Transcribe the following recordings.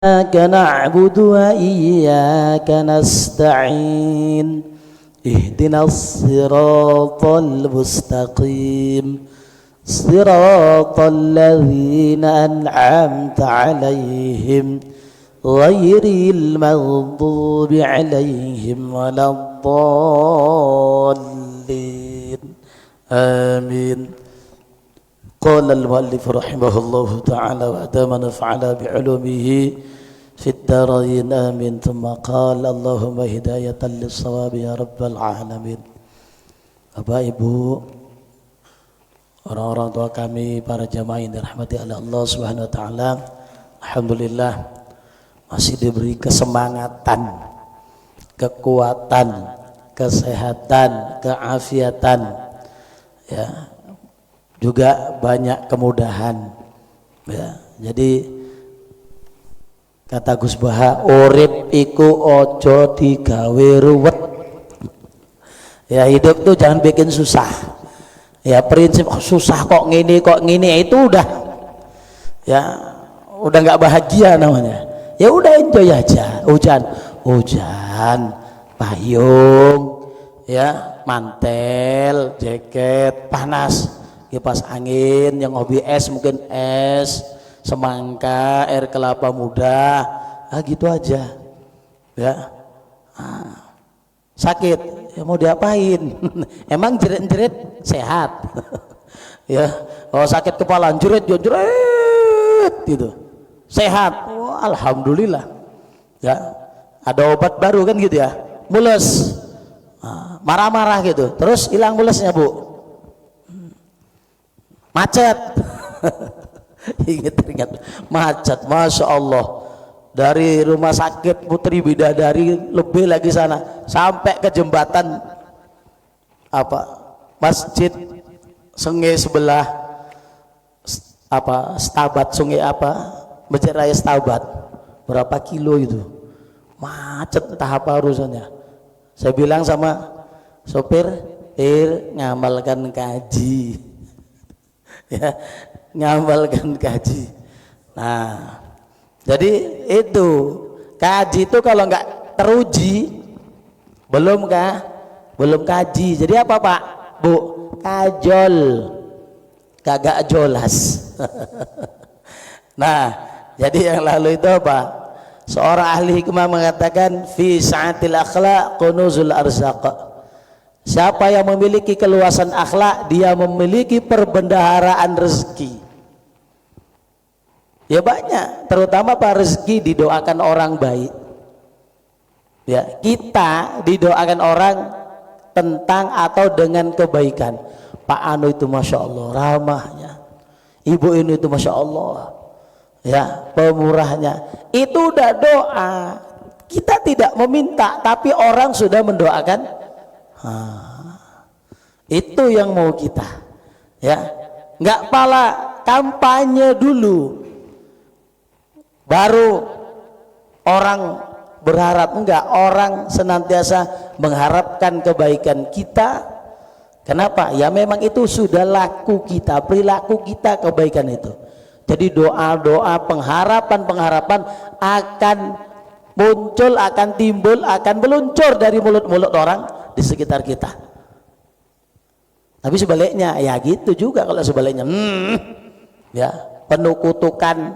إياك نعبد وإياك نستعين اهدنا الصراط المستقيم صراط الذين أنعمت عليهم غير المغضوب عليهم ولا الضالين آمين. قال المؤلف رحمه الله تعالى وأدام نفعنا بعلومه في الدارين آمين. ثم قال اللهم هداية للصواب يا رب العالمين. Bapak Ibu, orang-orang tua kami, para jamaah yang dirahmati oleh Allah Subhanahu wa taala, alhamdulillah masih diberi kesemangatan, kekuatan, kesehatan, keafiatan, ya, juga banyak kemudahan, ya. Jadi kata Gus Baha, urip iku ojo digawe ruwet. Ya, hidup tuh jangan bikin susah. Ya, prinsip susah kok ngini itu udah, ya, udah nggak bahagia namanya. Ya udah enjoy aja. Hujan, payung, ya, mantel, jaket, panas, kipas angin, yang hobi es mungkin es, semangka, air kelapa muda, gitu aja, ya. Sakit, ya mau diapain? Emang jerit-jerit sehat? Ya, kalau sakit kepala jerit gitu, sehat. Oh, alhamdulillah, ya. Ada obat baru kan gitu ya, mules, marah-marah gitu, terus hilang mulesnya Bu. Macet. Ingat macet, masya Allah, dari rumah sakit Putri Bidadari lebih lagi sana sampai ke jembatan masjid sungai sebelah Stabat, sungai Masjid Raya Stabat, berapa kilo itu macet, entah apa urusannya. Saya bilang sama sopir, ngamalkan kaji. Ya, ngamalkan kaji. Nah, jadi itu kaji itu kalau nggak teruji belum kaji. Jadi apa Pak Bu? Kajol, kagak jelas. Nah, jadi yang lalu itu apa? Seorang ahli hikmah mengatakan fi sa'atil akhlaq kunuzul arzaq. Siapa yang memiliki keluasan akhlak, dia memiliki perbendaharaan rezeki. Ya banyak, terutama pak rezeki didoakan orang baik. Ya, kita didoakan orang tentang atau dengan kebaikan. Pak Anu itu masya Allah ramahnya, Ibu ini itu masya Allah, ya, pemurahnya. Itu udah doa. Kita tidak meminta, tapi orang sudah mendoakan. Itu yang mau kita, ya, nggak pala kampanye dulu baru orang berharap, enggak, orang senantiasa mengharapkan kebaikan kita. Kenapa? Ya memang itu sudah laku kita, perilaku kita kebaikan itu. Jadi doa-doa pengharapan akan muncul, akan timbul, akan meluncur dari mulut-mulut orang di sekitar kita. Tapi sebaliknya ya gitu juga. Kalau sebaliknya ya, penuh kutukan,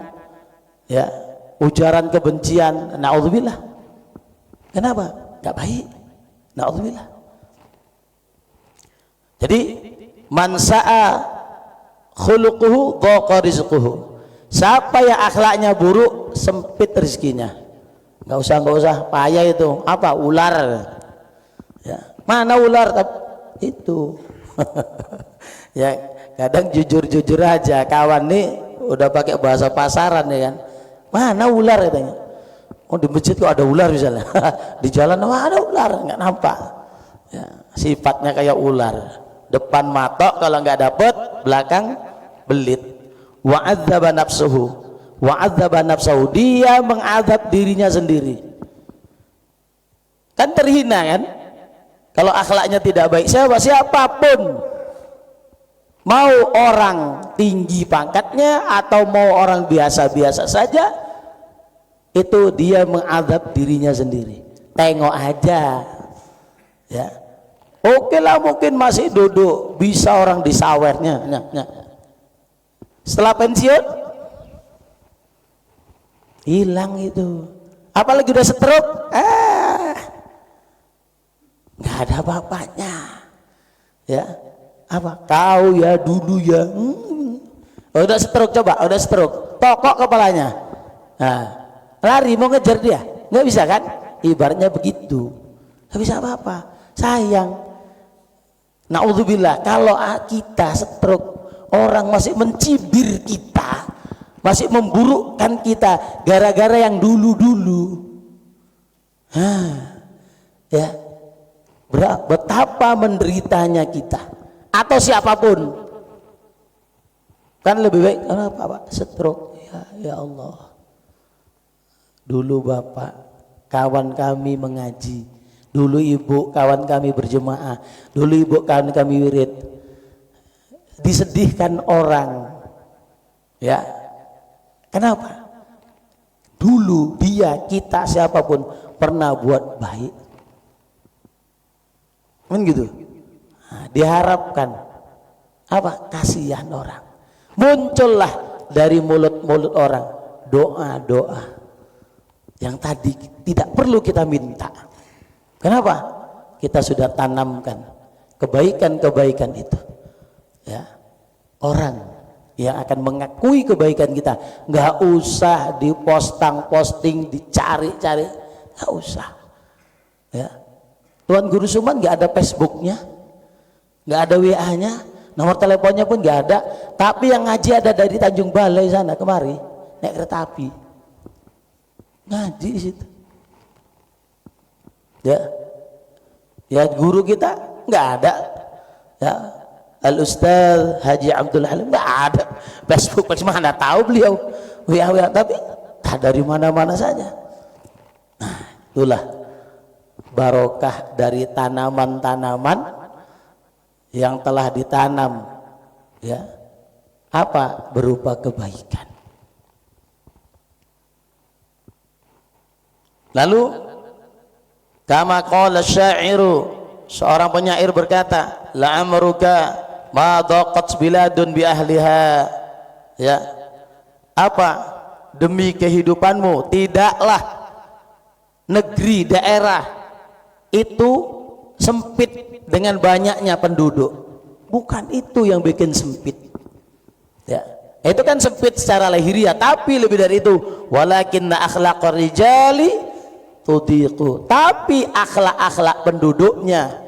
ya, ujaran kebencian, naudzubillah. Kenapa? Gak baik, naudzubillah. Jadi man sa'a khuluquhu dhaqa rizquhu. Siapa yang akhlaknya buruk, sempit rezekinya. Gak usah payah itu ular. Ya, mana ular? Itu ya, kadang jujur aja, kawan nih udah pakai bahasa pasaran ya kan, mana ular katanya. Oh di masjid kok ada ular misalnya. Di jalan ada ular, nggak nampak, ya, sifatnya kayak ular, depan matok kalau nggak dapet, belakang belit. Wa'adzaba nafsuhu, dia mengazab dirinya sendiri. Kan terhina kan kalau akhlaknya tidak baik. Siapapun, mau orang tinggi pangkatnya atau mau orang biasa-biasa saja, itu dia mengadab dirinya sendiri. Tengok aja, ya. Oke lah, mungkin masih duduk, bisa orang disawernya. Setelah pensiun, hilang itu. Apalagi udah stroke, nggak ada apa-apanya, ya. Apa? Kau ya dulu ya, udah stroke, coba, udah stroke, tokok kepalanya. Nah, lari mau ngejar dia, nggak bisa kan? Ibaratnya begitu, nggak bisa apa-apa. Sayang. Naudzubillah, kalau kita stroke, orang masih mencibir kita, masih memburukkan kita gara-gara yang dulu-dulu. Ya, betapa menderitanya kita atau siapapun. Kan lebih baik kenapa Pak stroke? Ya Allah. Dulu Bapak kawan kami mengaji, dulu Ibu kawan kami berjemaah, dulu Ibu kawan kami wirid. Disedihkan orang, ya. Kenapa? Dulu dia, kita, siapapun pernah buat baik, kan gitu. Nah, diharapkan apa? Kasihan orang. Muncullah dari mulut-mulut orang doa-doa yang tadi tidak perlu kita minta. Kenapa? Kita sudah tanamkan kebaikan-kebaikan itu, ya. Orang yang akan mengakui kebaikan kita nggak usah posting, dicari-cari, nggak usah, ya. Tuan Guru Suman nggak ada Facebooknya, nggak ada WA-nya, nomor teleponnya pun nggak ada, tapi yang ngaji ada dari Tanjung Balai sana kemari naik kereta api ngaji di situ, ya guru kita nggak ada, ya. Al Ustaz Haji Abdul Halim nggak ada Facebook, mana tahu beliau WA, tapi dari mana-mana saja. Nah, itulah barokah dari tanaman-tanaman yang telah ditanam, ya, apa? Berupa kebaikan. Lalu kama qala syairu, seorang penyair berkata, la amruka ma daqat biladun bi ahliha, ya. Apa? Demi kehidupanmu tidaklah negeri, daerah itu sempit dengan banyaknya penduduk. Bukan itu yang bikin sempit, ya. Itu kan sempit secara lahiriah, tapi lebih dari itu, walakinna akhlaqar rijali tudiqu, tapi akhlak-akhlak penduduknya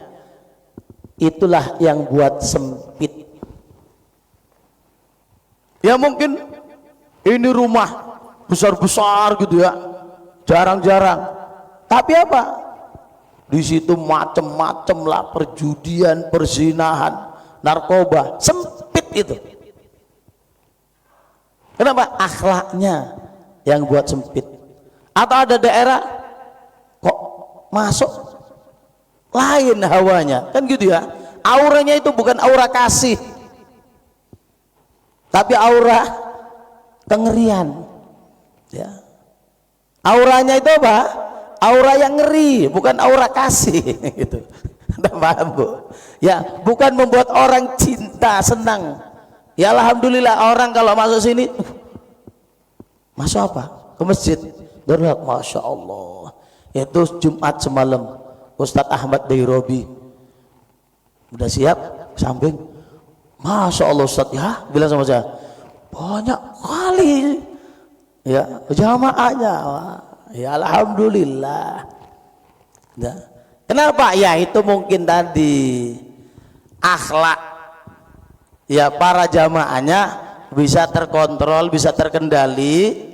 itulah yang buat sempit. Ya mungkin ini rumah besar-besar gitu ya, jarang-jarang, tapi apa? Di situ macem-macem lah, perjudian, perzinahan, narkoba, sempit itu. Kenapa? Akhlaknya yang buat sempit. Atau ada daerah kok masuk lain hawanya, kan gitu ya. Auranya itu bukan aura kasih, tapi aura kengerian, ya. Auranya itu apa? Aura yang ngeri, bukan aura kasih gitu. Anda paham, Bu? Ya, bukan membuat orang cinta, senang. Ya alhamdulillah, orang kalau masuk sini, masuk apa? Ke masjid. Berat, Masya Allah. Itu Jumat semalam Ustadz Ahmad Dairobi udah siap samping, Masya Allah Ustadz, ya bilang sama saya, banyak kali ya jamaahnya. Ya alhamdulillah, ya. Kenapa? Ya itu mungkin tadi akhlak, ya, para jamaahnya bisa terkontrol, bisa terkendali,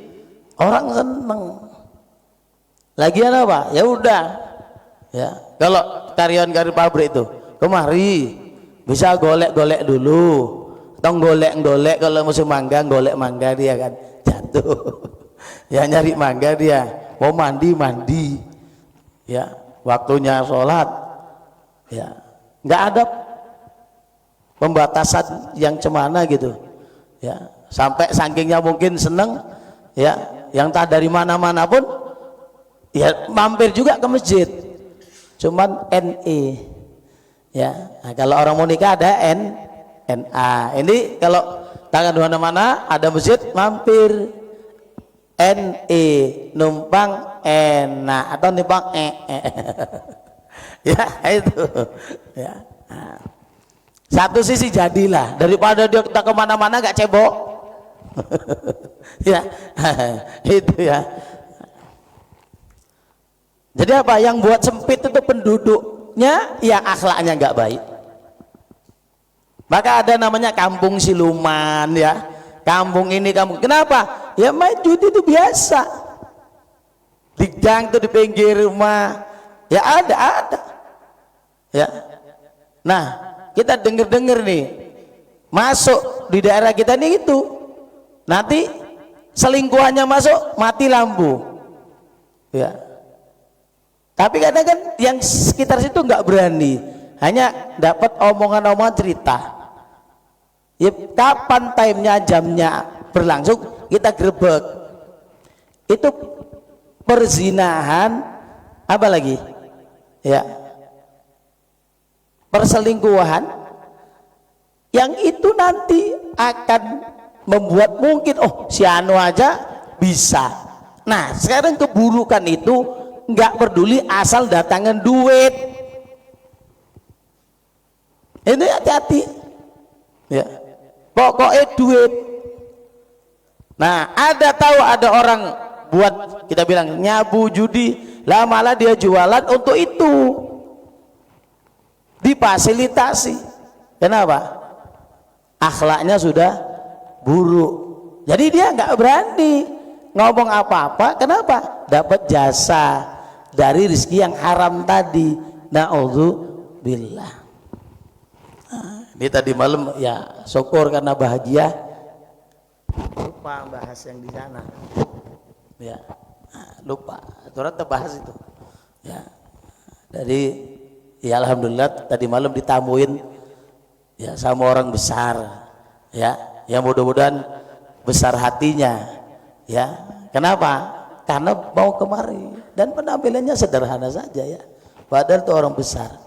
orang seneng. Lagian apa? Ya udah, ya. Kalau karyawan-karyawan pabrik itu kemari bisa golek-golek dulu, tong golek-golek, kalau musim mangga golek mangga dia kan jatuh. Ya nyari mangga dia, mau mandi, ya waktunya sholat, ya nggak ada pembatasan yang cemana gitu, ya. Sampai sakingnya mungkin seneng, ya, yang tak dari mana-mana pun ya mampir juga ke masjid, cuman NE ya. Nah, kalau orang mau nikah ada NA. Ini kalau tangan di mana-mana ada masjid, mampir NE, numpang enak atau numpang ya itu ya. Nah, satu sisi jadilah, daripada dia kita kemana-mana gak cebok ya itu ya. Jadi apa yang buat sempit itu penduduknya yang akhlaknya nggak baik, maka ada namanya kampung siluman ya, kampung ini kampung. Kenapa? Ya main judi itu biasa di gang tuh, di pinggir rumah ya ada ya. Nah kita denger nih masuk di daerah kita nih, itu nanti selingkuhannya masuk mati lampu ya. Tapi kadang kan yang sekitar situ nggak berani, hanya dapat omongan-omongan cerita ya. Kapan timenya, jamnya berlangsung kita grebek. Itu perzinahan, apa lagi ya, perselingkuhan, yang itu nanti akan membuat mungkin oh si anu aja bisa. Nah sekarang keburukan itu nggak peduli asal datangan duit. Ini hati-hati ya, pokoknya duit. Nah ada orang buat, kita bilang nyabu judi lah, malah dia jualan untuk itu, difasilitasi. Kenapa? Akhlaknya sudah buruk, jadi dia nggak berani ngomong apa-apa. Kenapa? Dapat jasa dari rezeki yang haram tadi. Na'udzubillah. Nah, ini tadi malam ya syukur karena bahagia lupa bahas yang di sana ya. Nah, lupa aturan terbahas itu ya. Jadi ya alhamdulillah tadi malam ditamuin ya sama orang besar ya, yang mudah-mudahan besar hatinya ya. Kenapa? Karena mau kemari dan penampilannya sederhana saja ya, padahal itu orang besar.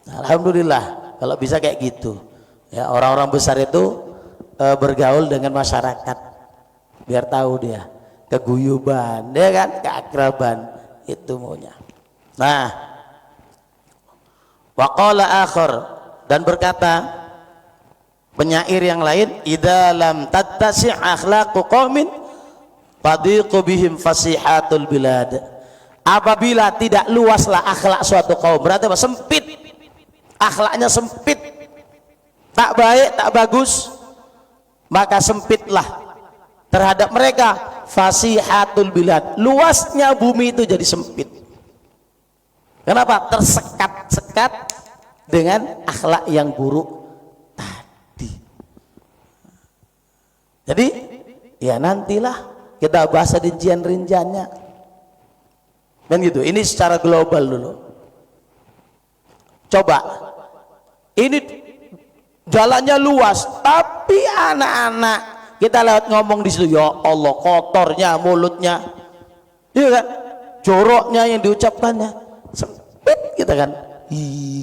Nah, alhamdulillah kalau bisa kayak gitu ya, orang-orang besar itu bergaul dengan masyarakat biar tahu dia keguyuban, dia kan keakraban, itu maunya. Nah, waqala akhar, dan berkata penyair yang lain, idza lam tattasi' akhlaqu qaumin fadiqu bihim fasihatul bilad. Apabila tidak luaslah akhlak suatu kaum, berarti apa? Sempit, akhlaknya sempit, tak baik, tak bagus, maka sempitlah terhadap mereka fasihatul bilad, luasnya bumi itu jadi sempit. Kenapa? Tersekat-sekat dengan akhlak yang buruk tadi. Jadi ya nantilah kita bahas rincian-rinciannya kan gitu. Ini secara global dulu. Coba ini jalannya luas, tapi anak-anak kita lewat ngomong di situ, ya Allah kotornya mulutnya, iya kan, joroknya yang diucapkannya, sempit kita kan,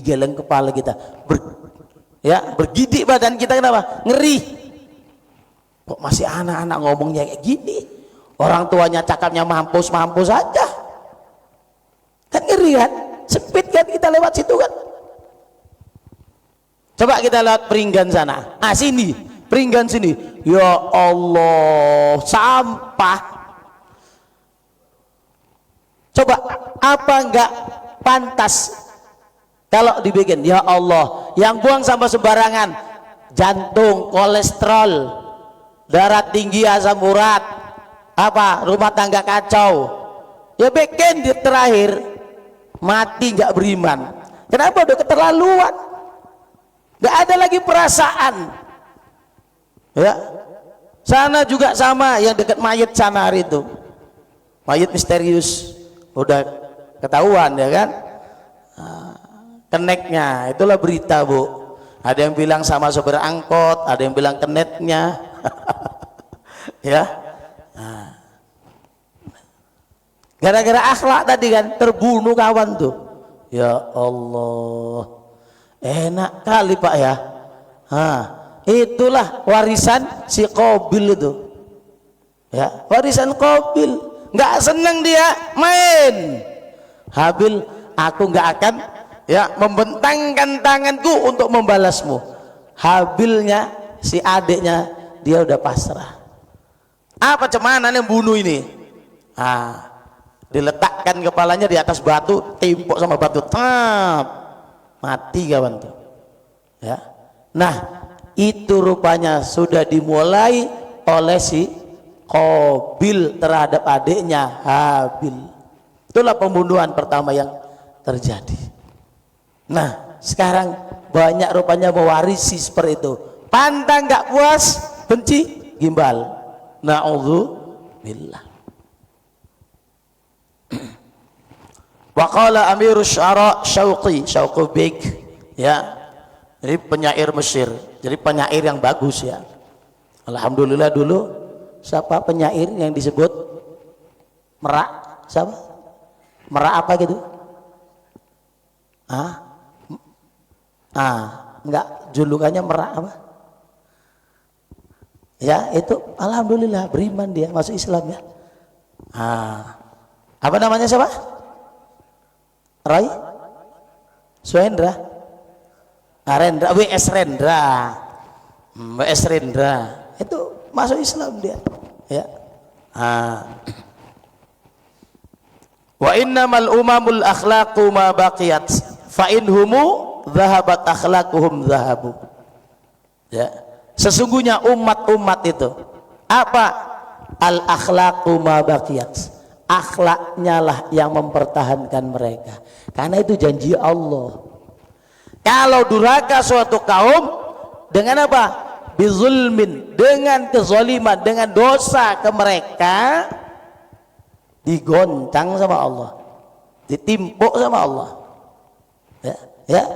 geleng kepala kita, bergidik badan kita. Kenapa? Ngeri. Kok masih anak-anak ngomongnya kayak gini? Orang tuanya cakapnya mampus aja, kan ngeri kan, sempit kan kita lewat situ kan. Coba kita lewat Peringgan sana, sini Peringgan sini, ya Allah sampah. Coba apa enggak pantas kalau dibikin, ya Allah yang buang sampah sembarangan, jantung, kolesterol, darah tinggi, asam urat, apa rumah tangga kacau, ya bikin di terakhir mati nggak beriman. Kenapa? Udah keterlaluan, nggak ada lagi perasaan ya. Sana juga sama, yang dekat mayat sana hari itu, mayat misterius udah ketahuan ya kan, keneknya. Itulah berita Bu, ada yang bilang sama sopir angkot, ada yang bilang kenetnya ya. Gara-gara akhlak tadi kan terbunuh kawan tuh. Ya Allah, enak kali Pak ya. Itulah warisan si Qabil itu. Ya, warisan Qabil. Nggak seneng dia main. Habil, aku nggak akan ya membentangkan tanganku untuk membalasmu. Habilnya si adiknya dia udah pasrah. Apa cuman yang bunuh ini? Diletakkan kepalanya di atas batu, timpuk sama batu, tap, mati kawan tuh. Ya. Nah, itu rupanya sudah dimulai oleh si Qabil terhadap adiknya Habil. Itulah pembunuhan pertama yang terjadi. Nah, sekarang banyak rupanya mewarisi seperti itu. Pantang nggak puas, benci, gimbal. Na'udzubillah. Waqala Amirus Syara Syauqi Beg, ya, jadi penyair Mesir, jadi penyair yang bagus ya. Alhamdulillah dulu siapa penyair yang disebut Merak? Siapa? Merak apa gitu? Enggak, julukannya Merak apa? Ya itu, alhamdulillah beriman dia, masuk Islam ya. Apa namanya siapa? Roy Suendra, Rendra, W.S. Rendra, W.S. Rendra itu masuk Islam dia ya. Wa innamal umamul akhlaqu ma baqiyat fa inhumu dhahabat akhlaquhum dhahabu. Ya, sesungguhnya umat-umat itu apa? Al akhlaqu ma baqiyat, akhlaknya lah yang mempertahankan mereka, karena itu janji Allah. Kalau durhaka suatu kaum dengan apa? Bizulmin, dengan kezaliman, dengan dosa ke mereka, digoncang sama Allah, ditimpuk sama Allah. Ya,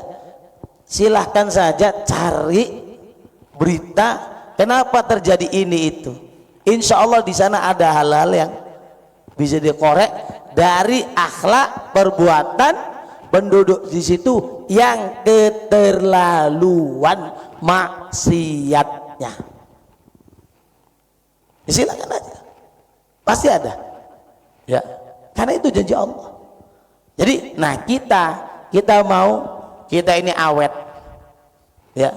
silahkan saja cari berita kenapa terjadi ini itu. Insya Allah di sana ada hal-hal yang bisa dikorek dari akhlak perbuatan penduduk di situ yang keterlaluan maksiatnya. Silakan aja, pasti ada ya, karena itu janji Allah. Jadi nah kita mau kita ini awet ya,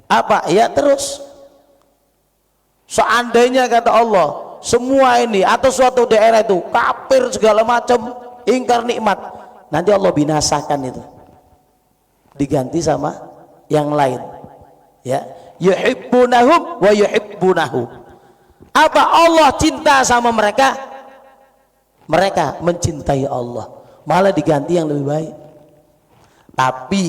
apa ya, terus seandainya kata Allah semua ini atau suatu daerah itu kafir segala macam, ingkar nikmat, nanti Allah binasakan itu, diganti sama yang lain ya. Yuhibbunahum wa yuhibbunahu. Apa Allah cinta sama mereka, mereka mencintai Allah, malah diganti yang lebih baik. Tapi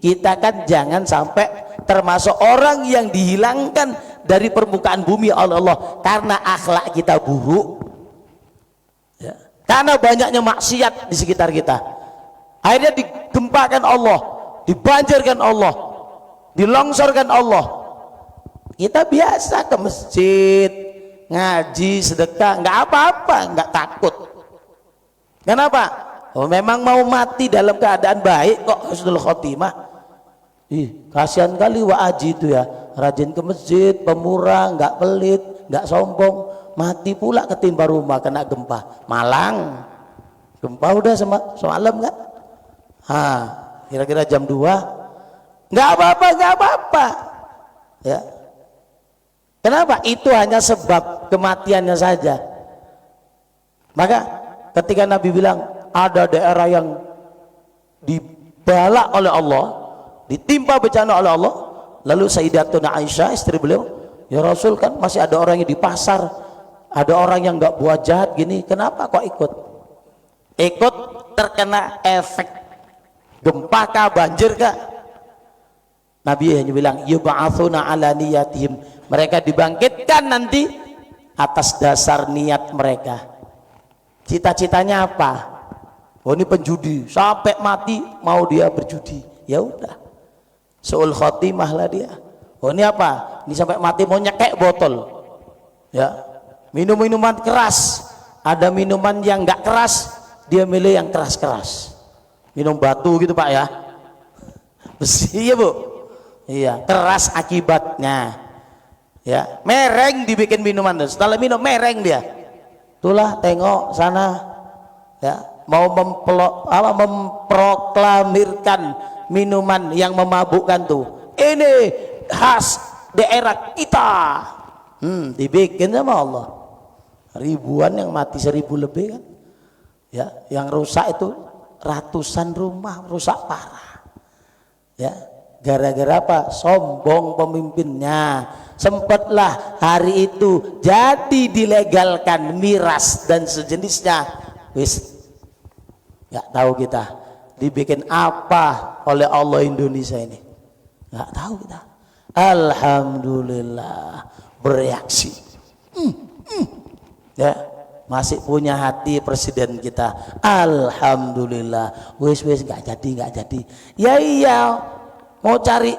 kita kan jangan sampai termasuk orang yang dihilangkan dari permukaan bumi oleh Allah karena akhlak kita buruk ya, karena banyaknya maksiat di sekitar kita, akhirnya digempakan Allah, dibanjirkan Allah, dilongsorkan Allah. Kita biasa ke masjid, ngaji, sedekah, nggak apa-apa, nggak takut. Kenapa? Oh, memang mau mati dalam keadaan baik kok, husnul khotimah. Kasihan kali Wa Aji itu ya, rajin ke masjid, pemurah, nggak pelit, nggak sombong, mati pula ketimpa rumah kena gempa. Malang, gempa udah semalam kan? Kira-kira jam 2, nggak apa-apa, ya. Kenapa? Itu hanya sebab kematiannya saja. Maka ketika Nabi bilang ada daerah yang dibalak oleh Allah, ditimpa bencana oleh Allah, lalu Sayyidatuna Aisyah istri beliau, ya Rasul, kan masih ada orang yang di pasar, ada orang yang nggak buat jahat gini, kenapa kok ikut terkena efek gempa kah, banjir kah? Nabi hanya bilang yub'atsuna ala niyatihim, mereka dibangkitkan nanti atas dasar niat mereka. Cita-citanya apa? Oh, ini penjudi, sampai mati mau dia berjudi, ya udah su'ul khotimah lah dia. Oh, ini apa? Ini sampai mati mau nyekek botol ya, minum minuman keras, ada minuman yang nggak keras, dia milih yang keras-keras. Minum batu gitu Pak ya, besi ya Bu, iya keras akibatnya. Ya, mereng dibikin minuman, setelah minum mereng dia. Itulah tengok sana, ya mau memproklamirkan minuman yang memabukkan tuh. Ini khas daerah kita. Dibikin sama Allah. Ribuan yang mati, 1000 lebih kan. Ya, yang rusak itu ratusan rumah rusak parah. Ya, gara-gara apa? Sombong pemimpinnya. Sempatlah hari itu jadi dilegalkan miras dan sejenisnya. Wis, nggak tahu kita dibikin apa oleh Allah Indonesia ini. Nggak tahu kita. Alhamdulillah bereaksi. Ya, masih punya hati presiden kita. Alhamdulillah. Wis nggak jadi. Ya iya, mau cari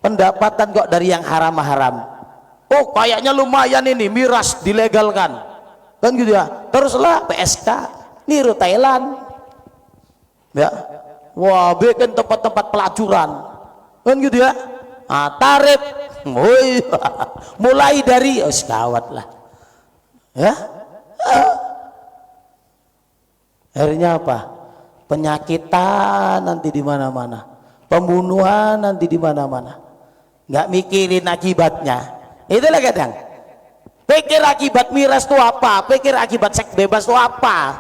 pendapatan kok dari yang haram-haram. Oh kayaknya lumayan ini miras dilegalkan kan gitu ya, teruslah PSK niru Thailand ya, wah bikin tempat-tempat pelacuran kan gitu ya. Tarif mulai dari gawat lah ya. Akhirnya apa? Penyakitan nanti di mana-mana, pembunuhan nanti di mana-mana, nggak mikirin akibatnya. Itulah kadang pikir akibat miras itu apa, pikir akibat seks bebas itu apa,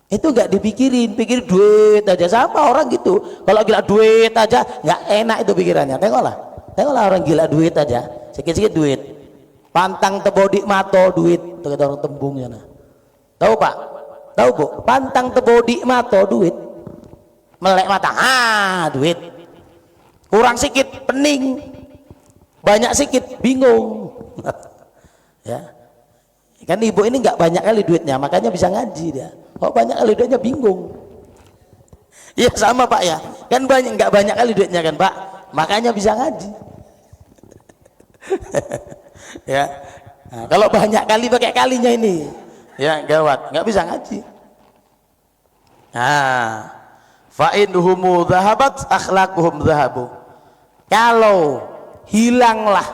itu nggak dipikirin, pikir duit aja. Sama orang gitu, kalau gila duit aja nggak enak itu pikirannya. Tengoklah orang gila duit aja, sikit-sikit duit, pantang tebodik mato duit, itu kata orang tembung sana. Tahu Pak? Tahu Bu? Pantang tebodik mato duit, melek mata duit, kurang sikit pening, banyak sikit bingung. Ya kan ibu ini nggak banyak kali duitnya, makanya bisa ngaji dia. Kok banyak kali duitnya bingung. Iya sama Pak ya, kan nggak banyak kali duitnya kan Pak, makanya bisa ngaji. Ya, nah, kalau banyak kali pakai kalinya ini, ya gawat, nggak bisa ngaji. Nah, fa'inhumu dhahabat akhlaquhum dhahabu. Kalau hilanglah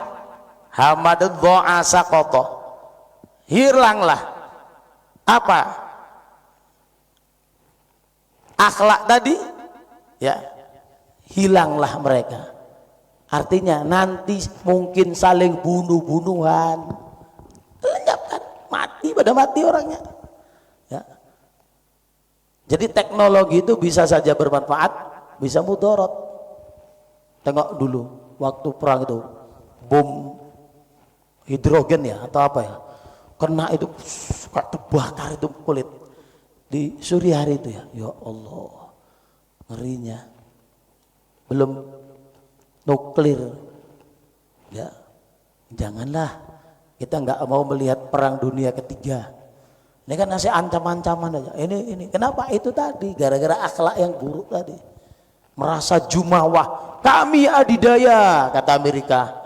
hamadud dha'a saqata, hilanglah apa? Akhlak tadi ya, hilanglah mereka. Artinya nanti mungkin saling bunuh-bunuhan, lenyap kan, mati orangnya ya. Jadi teknologi itu bisa saja bermanfaat, bisa mudarat. Tengok dulu waktu perang itu, bom hidrogen ya atau apa ya, kena itu kayak terbakar itu kulit di sore hari itu ya Allah, ngerinya. Belum nuklir ya, janganlah kita nggak mau melihat perang dunia ketiga. Ini kan masih ancam-ancaman aja. Ini kenapa? Itu tadi gara-gara akhlak yang buruk tadi, merasa jumawah, kami adidaya kata Amerika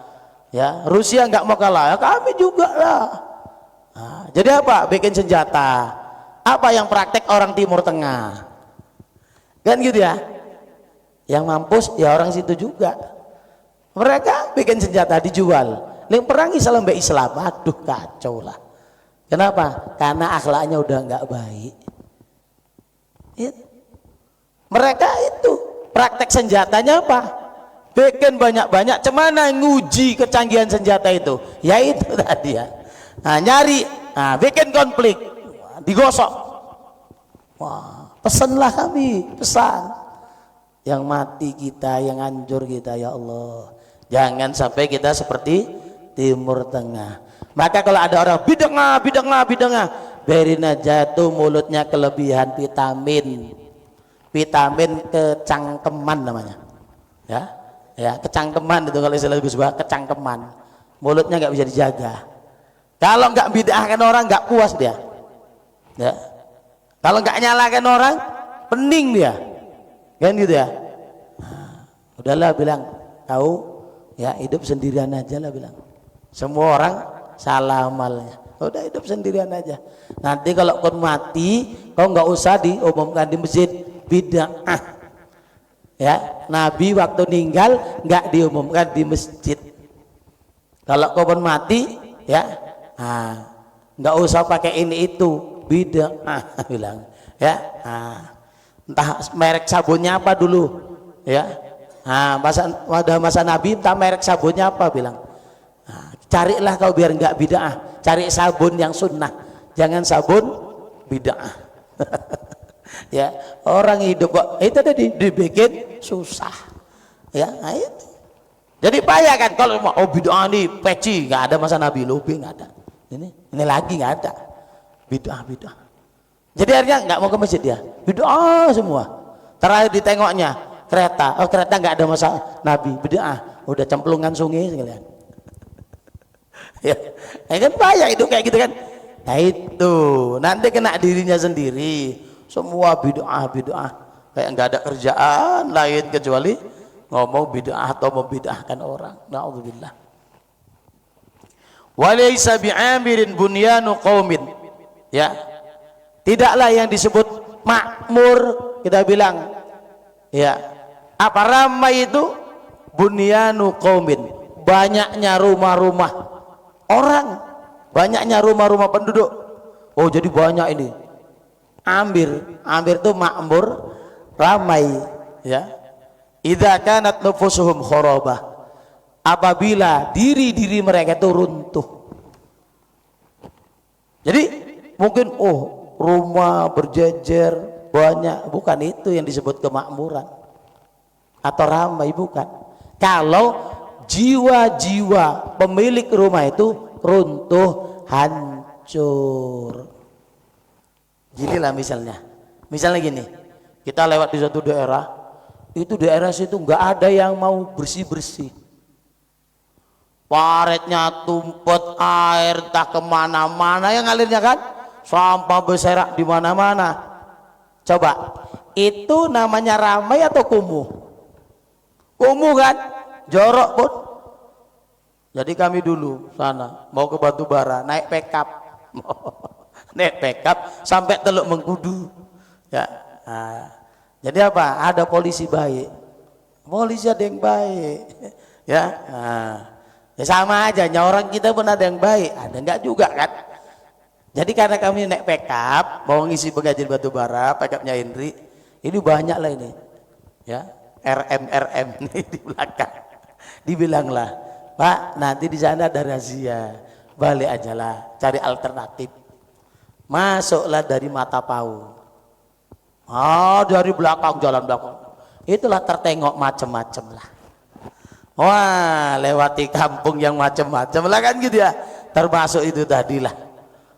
ya, Rusia nggak mau kalah ya, kami juga lah. Nah, jadi apa? Bikin senjata. Apa yang praktek orang Timur Tengah kan gitu ya, yang mampus ya orang situ juga. Mereka bikin senjata dijual, yang perang Islam mbak Islam, aduh kacau lah. Kenapa? Karena akhlaknya udah nggak baik ya. Mereka itu praktek senjatanya apa? Bikin banyak-banyak, cemana nguji kecanggihan senjata itu ya, itu tadi ya. Nah, nyari, nah, bikin konflik, digosok. Wah, pesanlah kami, pesan yang mati kita, yang hancur kita ya Allah, jangan sampai kita seperti Timur Tengah. Maka kalau ada orang bidangah, biarin aja tuh, mulutnya kelebihan vitamin kecangkeman namanya ya kecangkeman itu, kalau istilah Gus Bah, kecangkeman, mulutnya nggak bisa dijaga. Kalau nggak bid'ahkan orang nggak puas dia ya, kalau nggak nyalakan orang pening dia kan gitu ya. Nah, udahlah bilang, tahu ya, hidup sendirian aja lah bilang, semua orang salah amalnya. udah hidup sendirian aja. Nanti kalau kau mati, kau nggak usah diumumkan di masjid, bid'ah. Ya, Nabi waktu meninggal nggak diumumkan di masjid. Kalau kau mati, ya, nggak usah pakai ini itu, bid'ah bilang. Ya, entah merek sabunnya apa dulu, ya. Masa Nabi entah merek sabunnya apa bilang. Carilah kau biar nggak bid'ah, cari sabun yang sunnah, jangan sabun bid'ah. Ya, orang hidup kok itu tadi dibikin susah, ya, itu. Jadi payah kan kalau mau bid'ah nih peci, nggak ada masa Nabi, lebih nggak ada. Ini lagi nggak ada bid'ah. Jadi akhirnya nggak mau ke masjid dia, bid'ah semua. Terakhir ditengoknya kereta, kereta nggak ada masa Nabi, bid'ah, udah cemplungan sungai sekalian. Ya, kan payah itu kayak gitu kan. Nah itu nanti kena dirinya sendiri. Semua bid'ah kayak nggak ada kerjaan lain kecuali ngomong bid'ah atau membid'ahkan orang. Na'udzubillah. Walaysa bi'amirin bunyanu qaumin. Ya, tidaklah yang disebut makmur, kita bilang, ya, apa ramai itu bunyanu qaumin, banyaknya rumah-rumah orang, banyaknya rumah-rumah penduduk. Oh jadi banyak ini. Amir itu makmur, ramai, ya. Idza kanat nufusuhum khurabah, apabila diri-diri mereka itu runtuh. Jadi mungkin rumah berjejer banyak, bukan itu yang disebut kemakmuran atau ramai, bukan. Kalau jiwa-jiwa pemilik rumah itu runtuh, hancur. Ginilah misalnya gini, kita lewat di suatu daerah, itu daerah situ nggak ada yang mau bersih-bersih, paretnya tumpet, air entah kemana-mana yang ngalirnya kan, sampah berserak di mana-mana. Coba, itu namanya ramai atau kumuh? Kumuh kan, jorok pun. Jadi kami dulu sana mau ke Batubara naik pickup. Naik pickup sampai Teluk Mengkudu, ya. Jadi apa? Ada polisi baik, polisi ada yang baik, ya. Ya sama aja, orang kita pun ada yang baik, ada enggak juga kan. Jadi karena kami naik pickup mau ngisi pengajian Batubara, pickupnya Indri, ini banyak lah ini, ya, RM nih di belakang. Dibilanglah, Pak, nanti di sana ada razia, balik aja lah, cari alternatif. Masuklah dari Matapau, dari belakang, jalan belakang, itulah tertengok macam-macam lah. Wah, lewati kampung yang macam-macam lah kan gitu ya, termasuk itu tadi lah,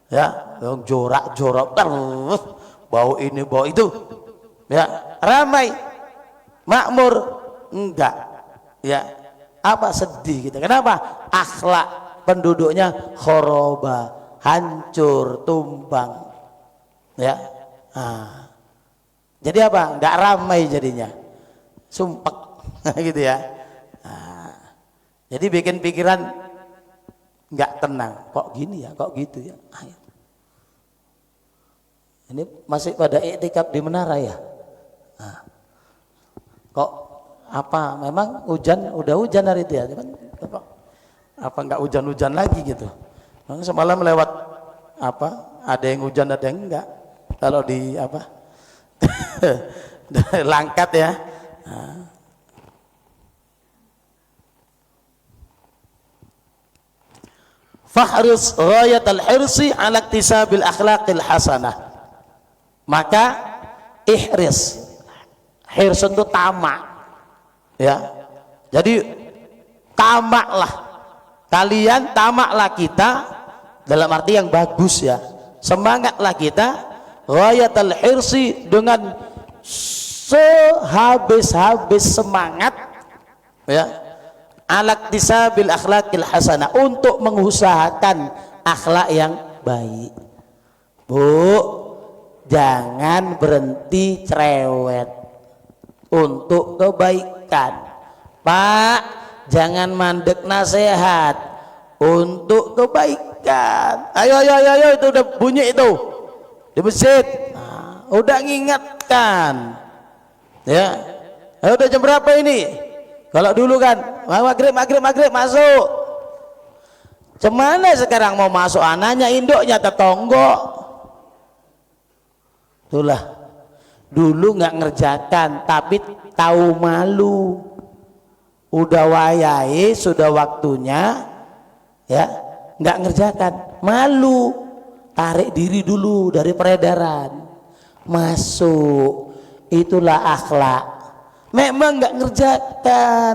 ya, jorak-jorak terus, bau ini bau itu, ya. Ramai makmur enggak, ya, apa sedih kita, kenapa? Akhlak penduduknya khoroba, hancur, tumbang, ya. Jadi apa? Nggak ramai jadinya, sumpek gitu ya. Jadi bikin pikiran nggak tenang. Kok gini ya? Kok gitu ya? Ini masih pada iktikaf di menara ya? Kok apa? Memang hujan, udah hujan hari itu ya? Apa nggak hujan-hujan lagi gitu? Semalam lewat apa, ada yang hujan ada yang enggak, kalau di apa Langkat ya. Fahris ghayatal hirsi ala iktisabil akhlaqil hasanah, maka ihris, hirs itu tamak, ya. Jadi tamaklah kalian, tamaklah kita dalam arti yang bagus ya, semangatlah kita ghayatal hirsi, dengan sehabis-habis semangat ya, alaktisabil akhlaqil hasanah, untuk mengusahakan akhlak yang baik. Bu, jangan berhenti cerewet untuk kebaikan. Pak, jangan mandek nasihat untuk kebaikan. ingatkan. Ayo, itu udah bunyi itu di masjid. Nah, udah ngingatkan. Ya, udah jam berapa ini? Kalau dulu kan maghrib masuk. Cemana sekarang mau masuk anaknya, induknya, tetonggo. Itulah. Dulu nggak ngerjakan, tapi tahu malu. Udah wayai, sudah waktunya, ya nggak ngerjakan, malu. Tarik diri dulu dari peredaran, masuk. Itulah akhlak. Memang nggak ngerjakan,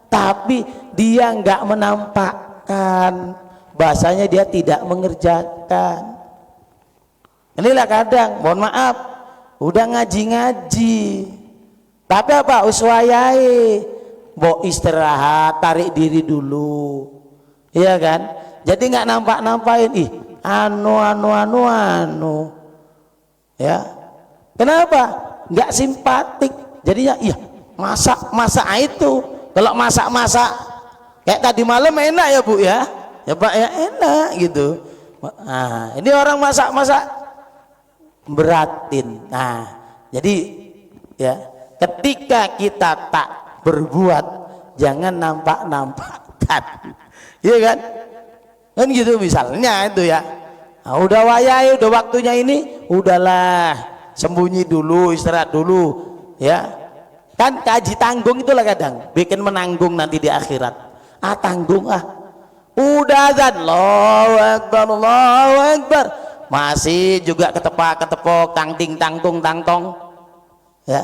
tapi dia nggak menampakkan, bahasanya dia tidak mengerjakan. Inilah kadang, mohon maaf, udah ngaji-ngaji, tapi apa, uswayai, mau istirahat, tarik diri dulu, iya kan? Jadi nggak nampak-nampain, anu, ya. Kenapa? Nggak simpatik. Jadinya, masak itu. Kalau masak kayak tadi malam enak ya Bu ya, ya Pak ya, enak gitu. Nah, ini orang masak beratin. Nah, jadi ya ketika kita tak berbuat, jangan nampak-nampakkan, iya kan? Kan gitu misalnya itu ya. Nah, udah wayai, udah waktunya ini, udahlah sembunyi dulu, istirahat dulu, ya. Kan kaji tanggung itulah kadang bikin menanggung nanti di akhirat. Tanggung udah azan, Allahu Akbar, masih juga ketepok tangtong, ya.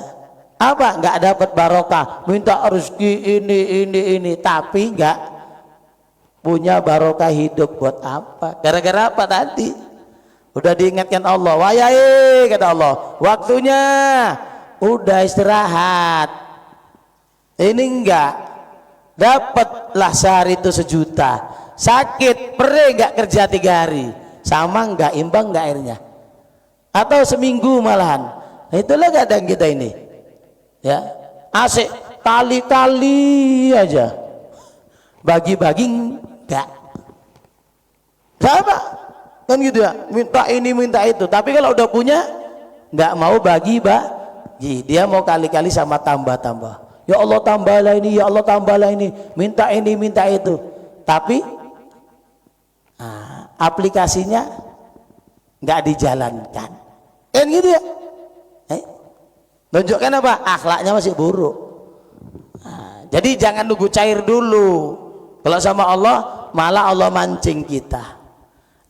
Apa? Nggak dapat barokah, minta rezeki ini, tapi nggak punya barokah hidup. Buat apa? Gara-gara apa tadi? Udah diingatkan Allah, wayai kata Allah, waktunya udah istirahat. Ini enggak dapatlah sehari itu 1 juta, sakit perih nggak kerja 3 hari, sama nggak imbang nggak airnya, atau seminggu malahan. Nah, itulah kadang kita ini ya, asik kali-kali aja bagi-bagi enggak sama kan gitu ya, minta ini minta itu, tapi kalau udah punya nggak mau bagi, dia mau kali-kali sama tambah-tambah. Ya Allah tambahlah ini, ya Allah tambahlah ini, minta itu, tapi aplikasinya nggak dijalankan, kan gitu ya. Tunjukkan apa? Akhlaknya masih buruk. Jadi jangan nunggu cair dulu. Kalau sama Allah, malah Allah mancing kita.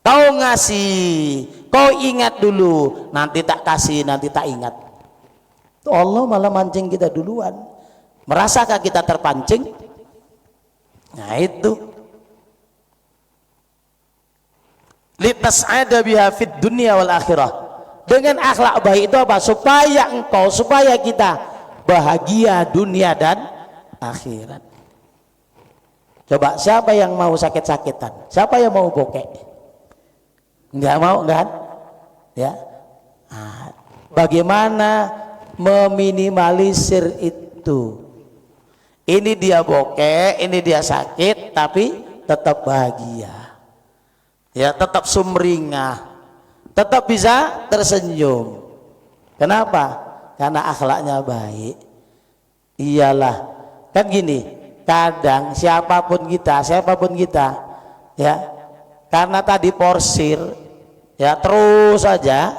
Kau ngasih, kau ingat dulu, nanti tak kasih, nanti tak ingat. Allah malah mancing kita duluan. Merasakah kita terpancing? Nah itu. Litas'ada biha fid dunya wal akhirah. Dengan akhlak baik itu apa? Supaya kita bahagia dunia dan akhirat. Coba siapa yang mau sakit-sakitan? Siapa yang mau bokek? Enggak mau kan? Ya. Bagaimana meminimalisir itu? Ini dia bokek, ini dia sakit, tapi tetap bahagia, ya, tetap sumringah, tetap bisa tersenyum. Kenapa? Karena akhlaknya baik. Iyalah, kan gini, kadang siapapun kita, ya, karena tadi porsir, ya terus saja,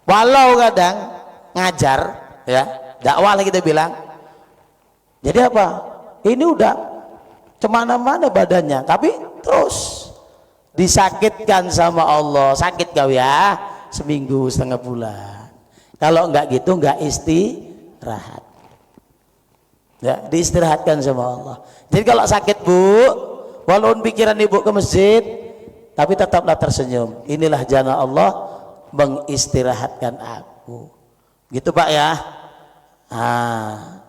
walau kadang ngajar, ya, dakwah kita bilang. Jadi apa? Ini udah kemana-mana badannya, tapi terus disakitkan sama Allah. Sakit kau ya, seminggu setengah bulan. Kalau enggak gitu, enggak istirahat. Ya, diistirahatkan sama Allah. Jadi kalau sakit Bu, walaupun pikiran ibu ke masjid, tapi tetaplah tersenyum. Inilah jana Allah mengistirahatkan aku. Gitu Pak ya.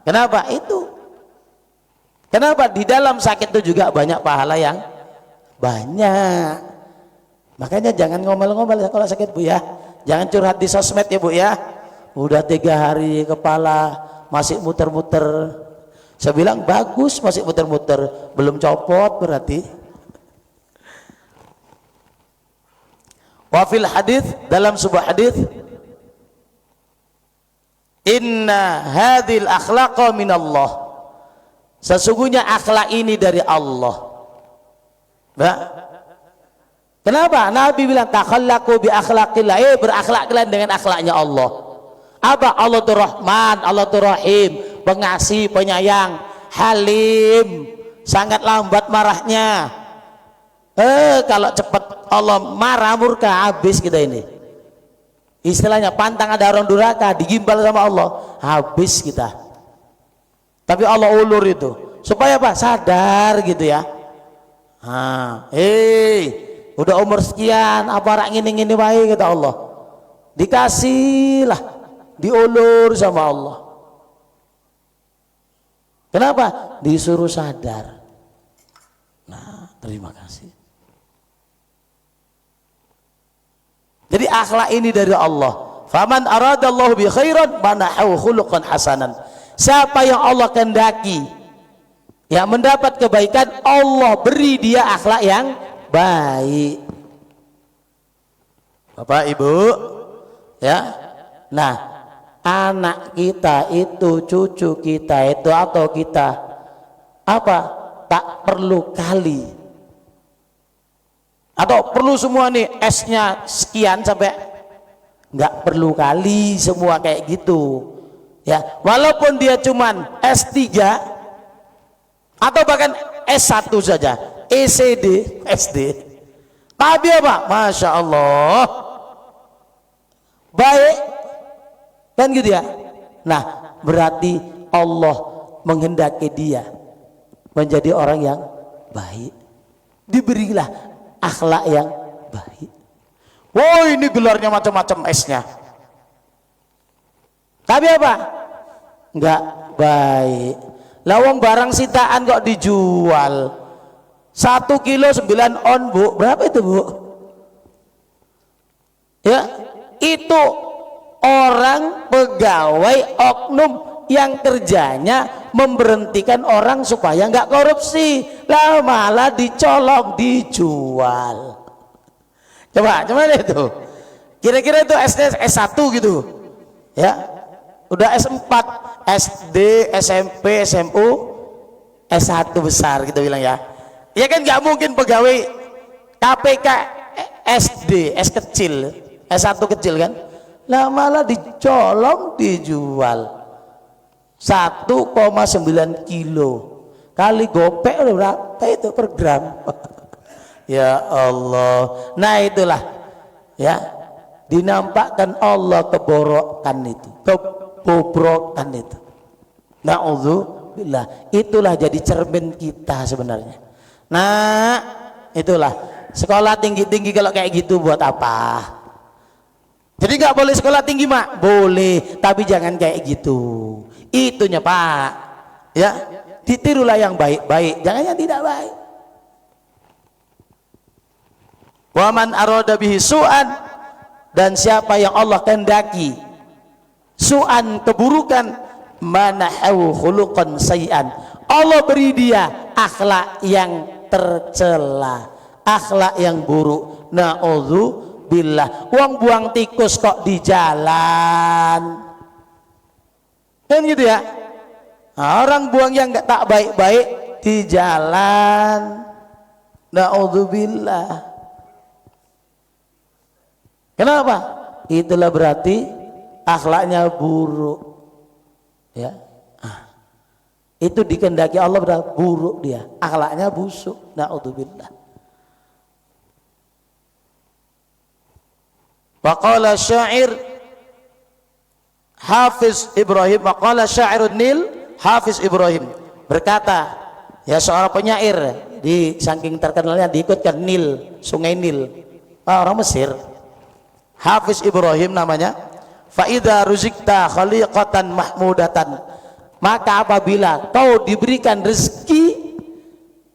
Kenapa itu? Kenapa? Di dalam sakit itu juga banyak pahala yang banyak. Makanya jangan ngomel-ngomel kalau sakit Bu ya. Jangan curhat di sosmed ya Bu ya. Udah 3 hari kepala masih muter-muter. Saya bilang bagus masih muter-muter, belum copot berarti. Wa fil hadits, dalam sebuah hadits, inna hadhil akhlaqa minallah, sesungguhnya akhlak ini dari Allah. Nah, kenapa Nabi bilang takhallaqu bi akhlaqillah, berakhlaklah dengan akhlaknya Allah. Apa? Allah itu Rahman, Allah itu Rahim, pengasih, penyayang, Halim, sangat lambat marahnya. Kalau cepat Allah marah, murka, habis kita ini. Istilahnya pantang ada orang durhaka, digimbal sama Allah, habis kita. Tapi Allah ulur itu supaya apa? Sadar gitu ya. Udah umur sekian, apa rak ngini wae kata Allah. Dikasihlah, diulur sama Allah. Kenapa? Disuruh sadar. Nah, terima kasih. Jadi akhlak ini dari Allah. Faman aradallahu bi khairan manahu khuluqan hasanan. Siapa yang Allah kehendaki yang mendapat kebaikan, Allah beri dia akhlak yang baik. Bapak Ibu, ya. Nah, anak kita itu, cucu kita itu, atau kita apa? Tak perlu kali. Atau perlu semua nih S-nya sekian sampai nggak perlu kali semua kayak gitu ya, walaupun dia cuman S3 atau bahkan S1 saja, ECD, SD, tapi apa? Masya Allah baik kan gitu ya. Nah, berarti Allah menghendaki dia menjadi orang yang baik, diberilah akhlak yang baik. Wah, ini gelarnya macam-macam S-nya, tapi apa? Enggak baik. Lawang barang sitaan kok dijual 1 kilo 9 on, Bu. Berapa itu, Bu? Ya, itu orang pegawai oknum yang kerjanya memberhentikan orang supaya nggak korupsi, lah malah dicolong, dijual. Coba itu kira-kira itu S1 gitu ya, udah S4, SD, SMP, SMU, S1 besar gitu bilang ya. Ya kan nggak mungkin pegawai KPK SD, S kecil, S1 kecil kan, lah malah dicolong, dijual 1,9 kilo kali gopek berapa itu per gram? Ya Allah. Nah itulah ya, dinampakkan Allah keborokan itu, kebobrokan itu. Na'udzubillah. Itulah jadi cermin kita sebenarnya. Nah itulah, sekolah tinggi-tinggi kalau kayak gitu buat apa? Jadi nggak boleh sekolah tinggi, Mak? Boleh, tapi jangan kayak gitu. Itunya, Pak. Ya, ditirulah yang baik-baik, jangan yang tidak baik. Wa man arada bihi su'an, dan siapa yang Allah kehendaki su'an, keburukan, manahu khuluqan sayyan, Allah beri dia akhlak yang tercela, akhlak yang buruk. Na'udzubillah. Uang buang tikus kok di jalan, kan gitu ya. Nah, orang buang yang nggak tak baik-baik di jalan. Na'udzubillah. Kenapa? Itulah berarti akhlaknya buruk ya. Itu dikehendaki Allah, berarti buruk dia, akhlaknya busuk. Na'udzubillah. Waqala syair Hafiz Ibrahim, waqala syairun Nil, Hafiz Ibrahim berkata, ya seorang penyair, di saking terkenalnya diikutkan Nil, sungai Nil, orang Mesir, Hafiz Ibrahim namanya. Fa idza ruzikta khaliqatan mahmudatan, maka apabila kau diberikan rezeki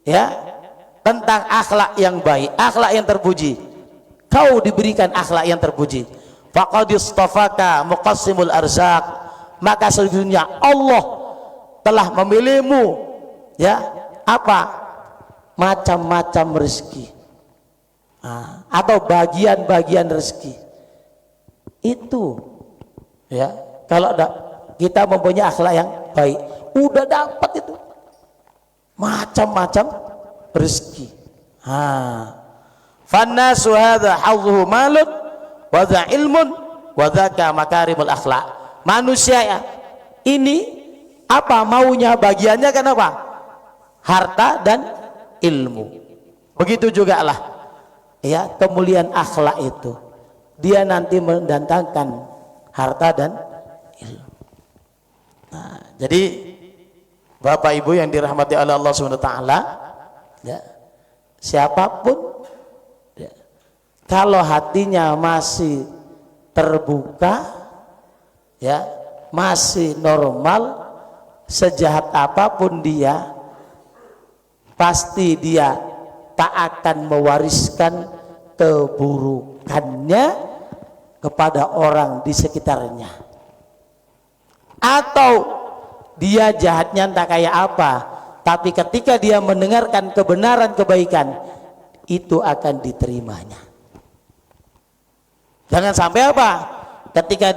ya tentang akhlak yang baik, akhlak yang terpuji, kau diberikan akhlak yang terpuji, faqad istafaka muqassimul arzaq, maka sesungguhnya Allah telah memilihmu ya apa? Macam-macam rezeki. atau bagian-bagian rezeki itu, ya. Kalau kita mempunyai akhlak yang baik, udah dapat itu macam-macam rezeki. Fannasu hadza hadzuhu malun wa dza ilmun wa dzaka makarimul akhlak. Manusia ya ini apa maunya, bagiannya kan apa? Harta dan ilmu. Begitu juga lah ya, kemuliaan akhlak itu dia nanti mendatangkan harta dan ilmu. Nah, jadi Bapak Ibu yang dirahmati oleh Allah Subhanahu wa taala, ya, siapapun ya, kalau hatinya masih terbuka, ya, masih normal, sejahat apapun dia, pasti dia tak akan mewariskan keburukannya kepada orang di sekitarnya. Atau dia jahatnya entah kayak apa, tapi ketika dia mendengarkan kebenaran kebaikan, itu akan diterimanya. Jangan sampai apa? Ketika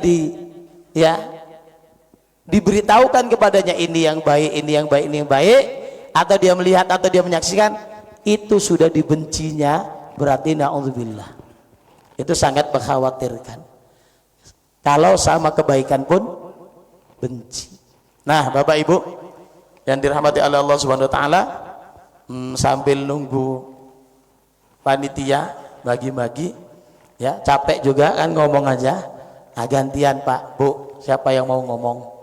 diberitahukan kepadanya ini yang baik, ini yang baik, ini yang baik, atau dia melihat atau dia menyaksikan, itu sudah dibencinya, berarti na'udzubillah. Itu sangat mengkhawatirkan. Kalau sama kebaikan pun benci. Nah, Bapak Ibu yang dirahmati oleh Allah Subhanahu wa taala, sambil nunggu panitia bagi-bagi, ya, capek juga kan ngomong aja. Nah, gantian Pak, Bu, siapa yang mau ngomong?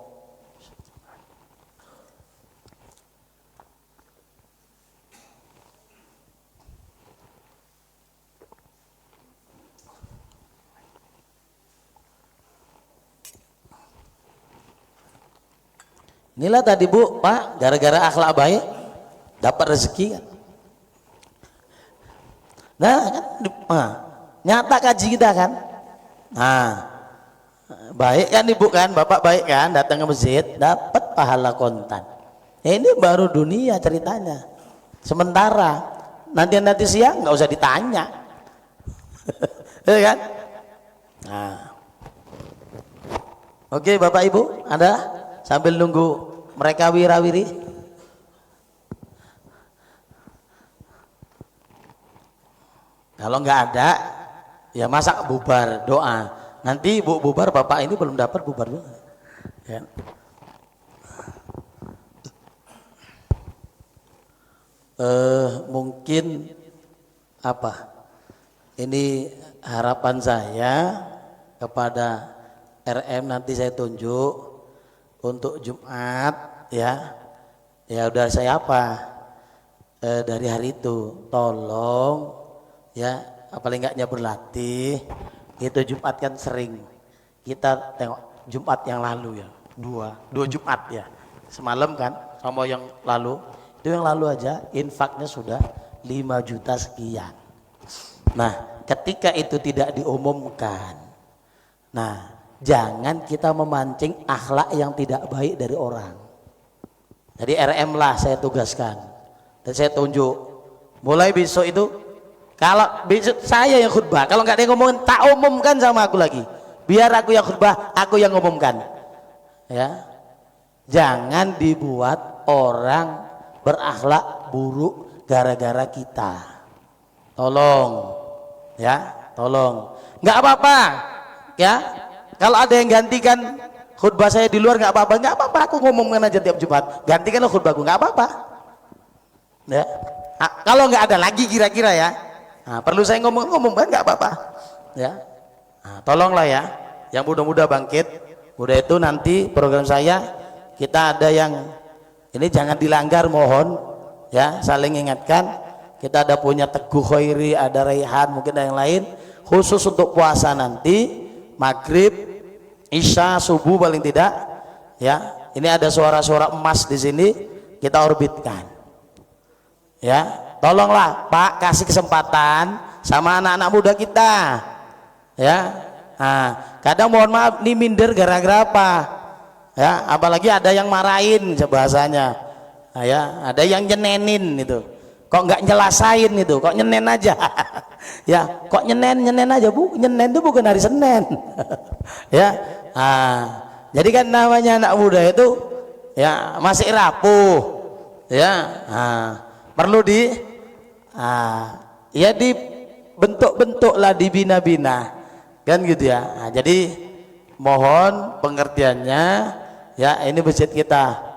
Inilah tadi Bu, Pak, gara-gara akhlak baik dapat rezeki kan. Nah kan, nyata kaji kita kan. Nah, baik kan Ibu kan, Bapak baik kan, datang ke masjid dapat pahala kontan. Ya, ini baru dunia ceritanya. Sementara nanti siang nggak usah ditanya, ya kan? Nah, oke Bapak Ibu, ada sambil nunggu mereka wirawiri. Kalau nggak ada, ya masa bubar doa. Nanti Bu bubar, Bapak ini belum dapat bubar juga. Ya. Mungkin apa? Ini harapan saya kepada RM, nanti saya tunjuk untuk Jumat, ya udah saya dari hari itu tolong ya, paling enggaknya berlatih itu. Jumat kan sering kita tengok, Jumat yang lalu ya, dua Jumat ya, semalam kan sama yang lalu, itu yang lalu aja infaknya sudah 5 juta sekian. Nah, ketika itu tidak diumumkan, nah jangan kita memancing akhlak yang tidak baik dari orang. Jadi RM lah saya tugaskan dan saya tunjuk, mulai besok itu, kalau besok saya yang khutbah, kalau nggak ada yang ngomongin, tak umumkan sama aku lagi, biar aku yang khutbah, aku yang ngomongkan, ya. Jangan dibuat orang berakhlak buruk gara-gara kita. Tolong ya, tolong. Nggak apa-apa ya, kalau ada yang gantikan khutbah saya di luar, nggak apa-apa, aku ngomongkan aja tiap Jumat, gantikan khutbahku, nggak apa-apa. Ya, kalau nggak ada lagi kira-kira ya, perlu saya ngomong kan nggak apa-apa. Ya, tolonglah ya, yang muda-muda bangkit. Udah itu nanti program saya, kita ada yang ini jangan dilanggar, mohon ya, saling ingatkan. Kita ada punya Teguh Khairi, ada Raihan, mungkin ada yang lain khusus untuk puasa nanti. Maghrib, Isya, subuh paling tidak ya. Ini ada suara-suara emas di sini, kita orbitkan ya. Tolonglah Pak, kasih kesempatan sama anak-anak muda kita ya. Kadang mohon maaf nih minder gara-gara apa ya, apalagi ada yang marahin bahasanya ya, ada yang nyenenin itu. kok nggak nyelasain itu, kok nyenen aja. Ya, kok nyenen aja, Bu. Nyenen itu bukan hari Senin. Ya. Jadi kan namanya anak muda itu ya masih rapuh. Ya. Perlu ya dibentuk-bentuk lah, dibina-bina. Kan gitu ya. Jadi mohon pengertiannya ya, ini masjid kita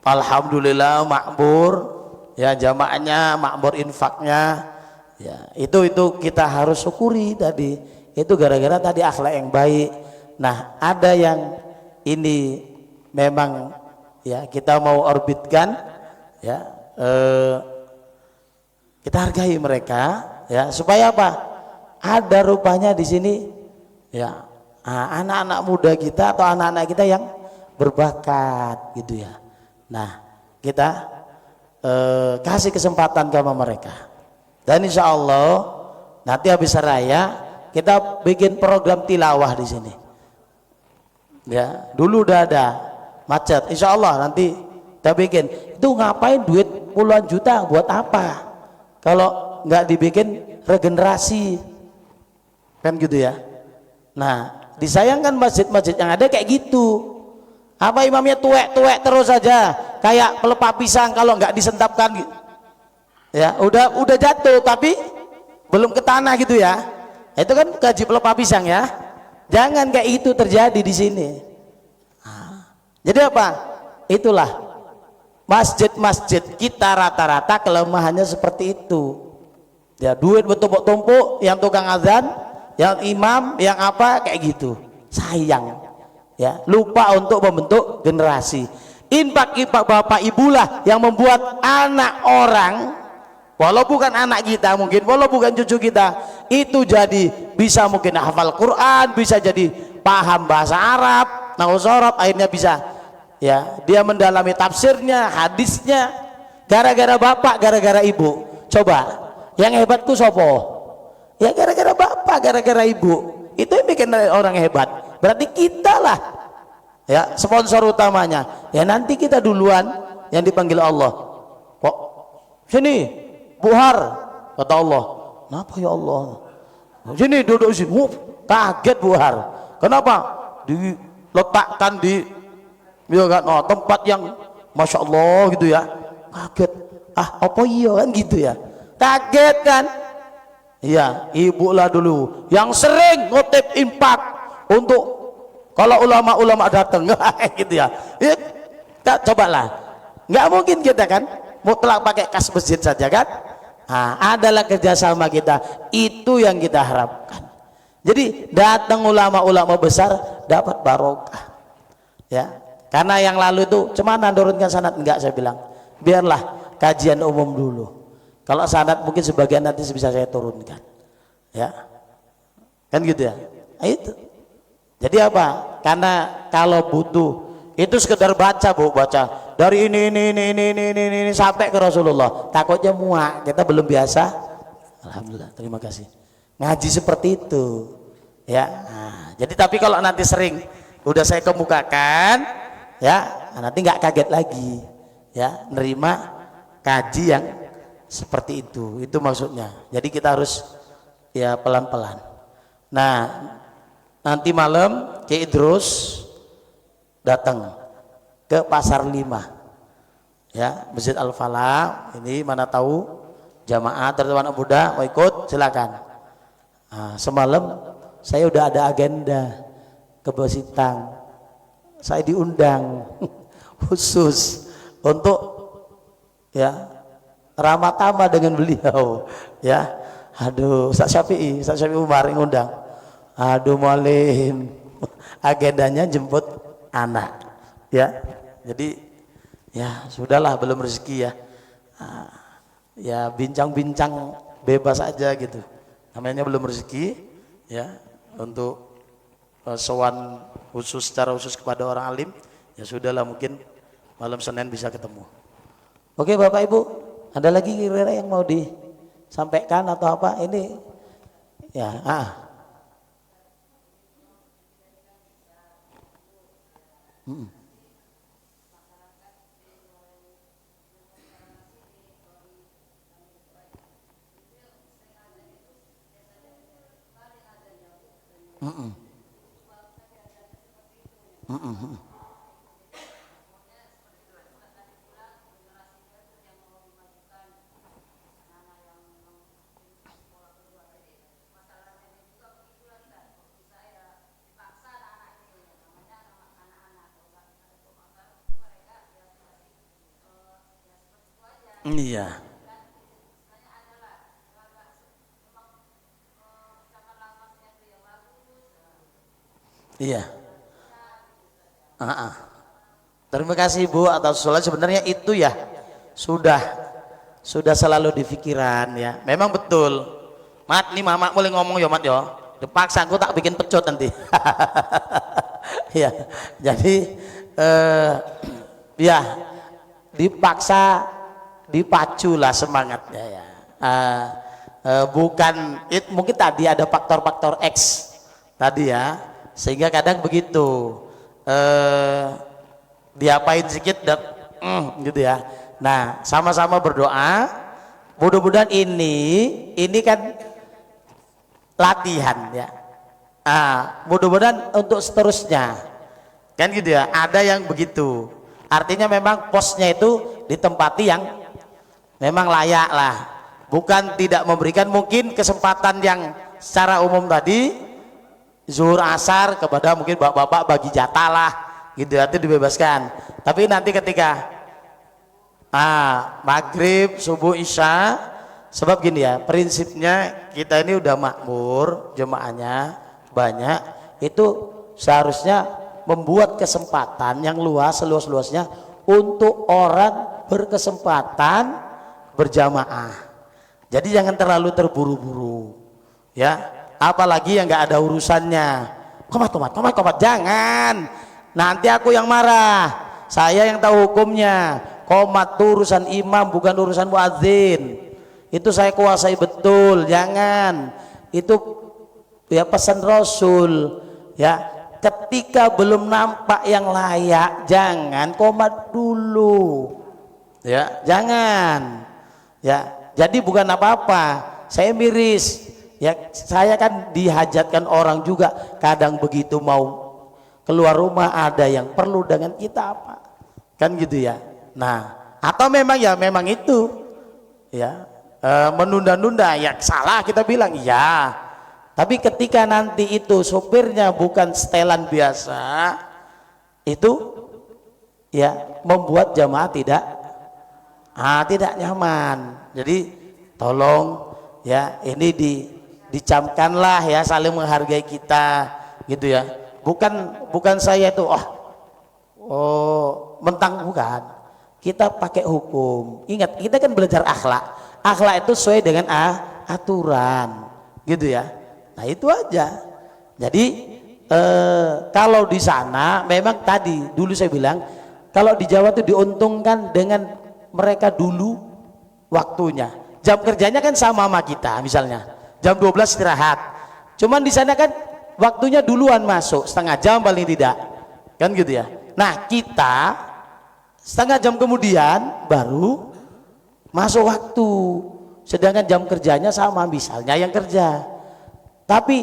alhamdulillah makmur ya, jamaahnya makmur, infaknya ya, itu kita harus syukuri tadi. Itu gara-gara tadi akhlak yang baik. Nah, ada yang ini memang ya kita mau orbitkan ya, kita hargai mereka ya, supaya apa? Ada rupanya di sini ya anak-anak muda kita atau anak-anak kita yang berbakat gitu ya. Nah, kita kasih kesempatan sama mereka, dan insya Allah nanti habis raya kita bikin program tilawah di sini ya. Dulu udah ada macet, insya Allah nanti kita bikin. Itu ngapain duit puluhan juta, buat apa kalau nggak dibikin regenerasi, kan gitu ya. Nah, disayangkan masjid-masjid yang ada kayak gitu. Apa imamnya tuwek-tuwek terus saja, kayak pelepah pisang kalau nggak disentapkan ya udah jatuh tapi belum ke tanah gitu ya. Itu kan gaji pelepah pisang ya. Jangan kayak itu terjadi di sini. Jadi apa? Itulah masjid-masjid kita rata-rata kelemahannya seperti itu. Ya, duit bertumpuk-tumpuk, yang tukang azan, yang imam, yang apa kayak gitu. Sayang. Ya, lupa untuk membentuk generasi. Infak bapak ibulah yang membuat anak orang, walau bukan anak kita mungkin, walau bukan cucu kita, itu jadi bisa mungkin hafal Quran, bisa jadi paham bahasa Arab, nahwu shorof, akhirnya bisa ya dia mendalami tafsirnya, hadisnya, gara-gara bapak, gara-gara ibu. Coba yang hebat tuh sopo? Ya gara-gara bapak, gara-gara ibu. Itu yang bikin orang hebat. Berarti kita lah ya sponsor utamanya. Ya nanti kita duluan yang dipanggil Allah. Kok sini buhar, kata Allah. Kenapa ya Allah? Sini duduk sini. Kaget buhar. Kenapa? Diletakkan di ya kan, tempat yang masya Allah gitu ya. Kaget. Apa iya kan gitu ya. Kaget kan? Iya, ibu lah dulu yang sering ngutip infak untuk kalau ulama-ulama datang gitu ya. Kita cobalah, nggak mungkin kita kan mutlak pakai kas masjid saja kan. Adalah kerjasama kita, itu yang kita harapkan. Jadi datang ulama-ulama besar dapat barokah ya, karena yang lalu itu cuma nandurunkan sanad, enggak, saya bilang biarlah kajian umum dulu. Kalau sanad mungkin sebagian nanti bisa saya turunkan ya, kan gitu ya. Itu jadi apa? Karena kalau butuh itu sekedar baca, Bu, baca dari ini sampai ke Rasulullah, takutnya muak, kita belum biasa. Alhamdulillah, terima kasih ngaji seperti itu ya. Jadi tapi kalau nanti sering udah saya kemukakan ya, nanti nggak kaget lagi ya, nerima kaji yang seperti itu maksudnya. Jadi kita harus ya pelan-pelan. Nah, nanti malam Ki Idrus datang ke Pasar 5 ya, Masjid Al-Falah. Ini mana tahu jamaah terutama anak muda mau ikut, silakan. Semalam saya udah ada agenda ke Besitang, saya diundang khusus untuk ya ramah tamah dengan beliau ya. Aduh, Ustaz Syafi'i Umar ngundang. Aduh malim, agendanya jemput anak ya. Jadi ya sudahlah, belum rezeki ya. Ya bincang-bincang bebas aja gitu, namanya belum rezeki ya. Untuk sowan khusus, secara khusus kepada orang alim ya sudahlah, mungkin malam Senin bisa ketemu. Oke Bapak Ibu, ada lagi kira-kira yang mau disampaikan atau apa ini ya? Iya, iya. Ah, ah. Terima kasih Bu atas usulan. Sebenarnya itu ya sudah sudah selalu di pikiran ya. Memang betul. Mat, nih mama boleh ngomong ya Mat ya. Dipaksa aku tak bikin pecut nanti. Ya, jadi ya dipaksa, dipacu lah semangatnya ya. Bukan mungkin tadi ada faktor-faktor X tadi ya, sehingga kadang begitu diapain sedikit dan gitu ya. Nah, sama-sama berdoa mudah-mudahan ini kan latihan ya. Mudah-mudahan untuk seterusnya kan gitu ya, ada yang begitu, artinya memang posnya itu ditempati yang memang layak lah, bukan tidak memberikan mungkin kesempatan yang secara umum tadi zuhur asar kepada mungkin bapak-bapak bagi jatah lah gitu, itu dibebaskan. Tapi nanti ketika maghrib, subuh, isya, sebab gini ya, prinsipnya kita ini udah makmur, jemaahnya banyak, itu seharusnya membuat kesempatan yang luas, seluas-luasnya untuk orang berkesempatan berjamaah. Jadi jangan terlalu terburu-buru ya, apalagi yang nggak ada urusannya. Komat, jangan, nanti aku yang marah, saya yang tahu hukumnya. Komat itu urusan imam, bukan urusan muadzin. Itu saya kuasai betul. Jangan, itu ya pesan Rasul ya, ketika belum nampak yang layak jangan komat dulu ya, jangan ya. Jadi bukan apa-apa, saya miris ya, saya kan dihajatkan orang juga, kadang begitu mau keluar rumah ada yang perlu dengan kita apa kan gitu ya. Nah, atau memang ya memang itu ya menunda-nunda ya, salah kita bilang ya. Tapi ketika nanti itu sopirnya bukan setelan biasa, itu ya membuat jamaah tidak nyaman. Jadi tolong ya, ini dicamkanlah ya, saling menghargai kita gitu ya. Bukan saya itu mentang, bukan. Kita pakai hukum. Ingat, kita kan belajar akhlak. Akhlak itu sesuai dengan aturan gitu ya. Nah itu aja. Jadi kalau di sana memang tadi dulu saya bilang, kalau di Jawa itu diuntungkan dengan mereka dulu waktunya, jam kerjanya kan sama kita, misalnya jam 12 istirahat, cuman di sana kan waktunya duluan masuk, setengah jam paling tidak kan gitu ya. Nah kita setengah jam kemudian baru masuk waktu, sedangkan jam kerjanya sama, misalnya yang kerja. Tapi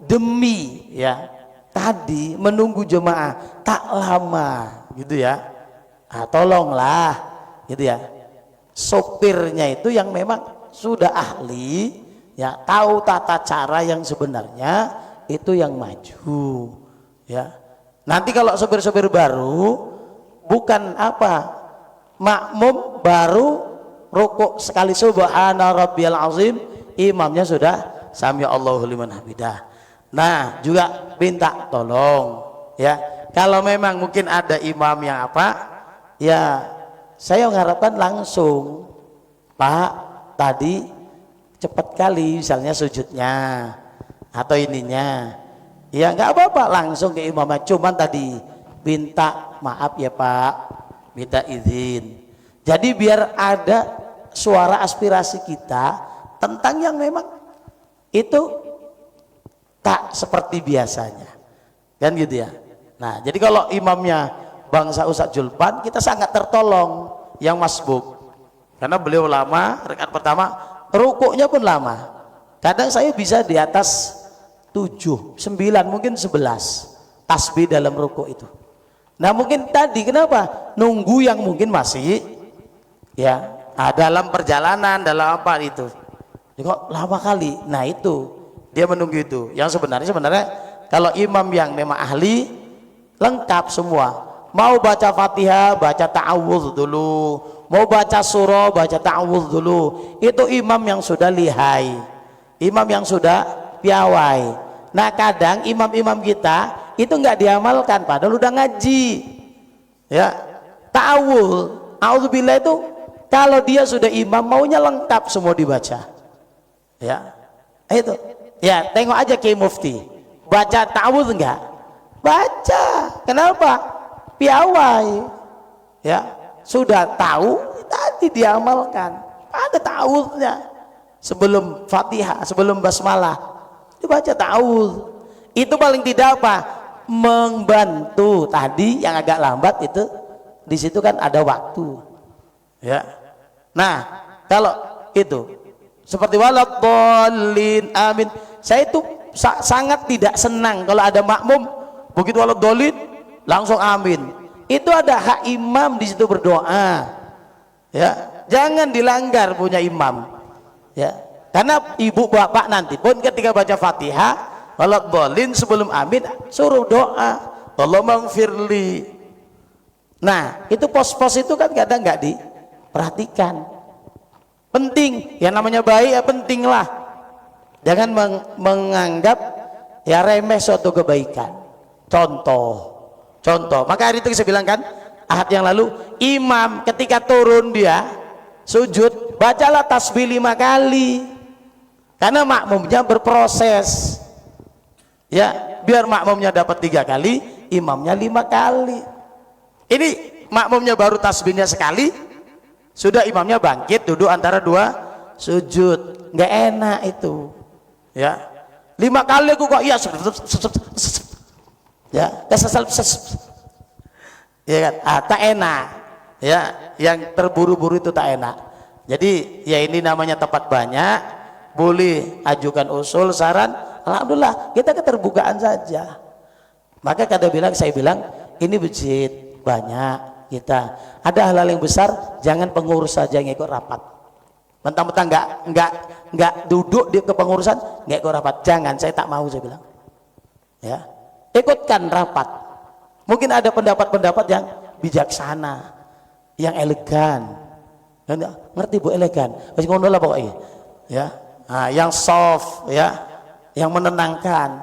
demi ya tadi menunggu jemaah tak lama gitu ya, tolonglah gitu ya, sopirnya itu yang memang sudah ahli ya, tahu tata cara yang sebenarnya, itu yang maju ya. Nanti kalau sopir-sopir baru bukan makmum baru rukuk sekali subhana rabbiyal azim, imamnya sudah sami Allahu liman hamidah. Nah juga minta tolong ya, kalau memang mungkin ada imam yang ya, saya mengharapkan langsung, Pak tadi cepat kali misalnya sujudnya atau ininya ya, nggak apa-apa langsung ke imamnya, cuman tadi minta maaf ya Pak, minta izin. Jadi biar ada suara aspirasi kita tentang yang memang itu tak seperti biasanya kan gitu ya. Nah jadi kalau imamnya bangsa Ustadz Julpan, kita sangat tertolong yang masbuk, karena beliau lama, rakaat pertama rukuknya pun lama, kadang saya bisa di atas 7, 9 mungkin 11 tasbih dalam rukuk itu Nah mungkin tadi kenapa nunggu yang mungkin masih ya dalam perjalanan, dalam apa itu kok lama kali. Nah itu dia menunggu itu. Yang sebenarnya kalau imam yang memang ahli lengkap semua, mau baca Fatihah baca ta'awudz dulu, mau baca surah baca ta'awudz dulu, itu imam yang sudah lihai, imam yang sudah piawai. Nah kadang imam-imam kita itu nggak diamalkan padahal udah ngaji ya. Ta'awudz, a'udzubillah itu kalau dia sudah imam maunya lengkap semua dibaca ya. Itu ya, tengok aja Kiai Mufti baca ta'awudz enggak? Baca. Kenapa? Piawai ya, sudah tahu tadi diamalkan, ada ta'awudznya sebelum Fatihah, sebelum basmalah dibaca ta'awudz. Itu paling tidak apa? Membantu tadi yang agak lambat itu, di situ kan ada waktu ya. Nah kalau itu seperti waladhdallin amin, saya itu sangat tidak senang kalau ada makmum begitu waladhdallin langsung amin. Itu ada hak imam di situ berdoa ya, jangan dilanggar punya imam ya. Karena ibu bapak nanti pun ketika baca Fatihah waladhdallin sebelum amin suruh doa Allahumma ighfirli. Nah itu pos-pos itu kan kadang nggak diperhatikan. Penting, yang namanya baik ya penting lah, jangan menganggap ya remeh suatu kebaikan. Contoh maka hari itu saya bilang kan ahad yang lalu, imam ketika turun dia sujud bacalah tasbih 5 kali karena makmumnya berproses ya, biar makmumnya dapat 3 kali imamnya 5 kali. Ini makmumnya baru tasbihnya sekali sudah imamnya bangkit duduk antara 2 sujud, nggak enak itu ya. 5 kali aku kok iya ya ya kan, tak enak ya, yang terburu-buru itu tak enak. Jadi ya ini namanya tempat banyak, boleh ajukan usul saran, alhamdulillah kita keterbukaan saja. Maka saya bilang ini masjid banyak, kita ada hal-hal yang besar jangan pengurus saja yang ikut rapat, mentang-mentang nggak duduk di kepengurusan nggak ikut rapat, jangan, saya tak mau, saya bilang ya, ikutkan rapat. Mungkin ada pendapat-pendapat yang bijaksana, yang elegan, ngerti bu, elegan masih ngono lah pokoknya ya. Nah, yang soft ya, yang menenangkan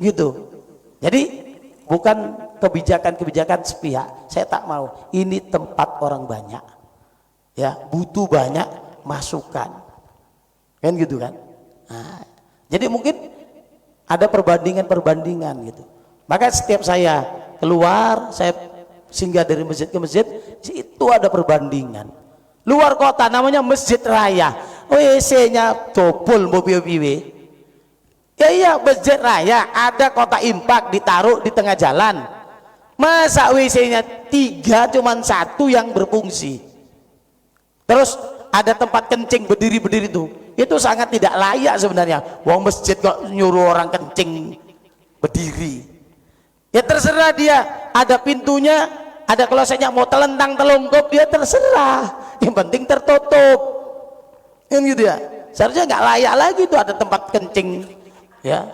gitu. Jadi bukan kebijakan sepihak, saya tak mau. Ini tempat orang banyak ya, butuh banyak masukan kan gitu kan. Nah, jadi mungkin ada perbandingan gitu. Maka setiap saya keluar, saya singgah dari masjid ke masjid, itu ada perbandingan. Luar kota namanya masjid raya, WC-nya dobol mobil-mobil. Ya iya, masjid raya ada kota impak ditaruh di tengah jalan. Masa WC-nya 3 cuman 1 yang berfungsi. Terus ada tempat kencing berdiri-berdiri itu sangat tidak layak sebenarnya. Wong masjid kok nyuruh orang kencing berdiri. Ya terserah dia, ada pintunya, ada klosetnya, mau telentang telungkup dia terserah. Yang penting tertutup. Kan gitu ya. Seharusnya nggak layak lagi tuh ada tempat kencing ya.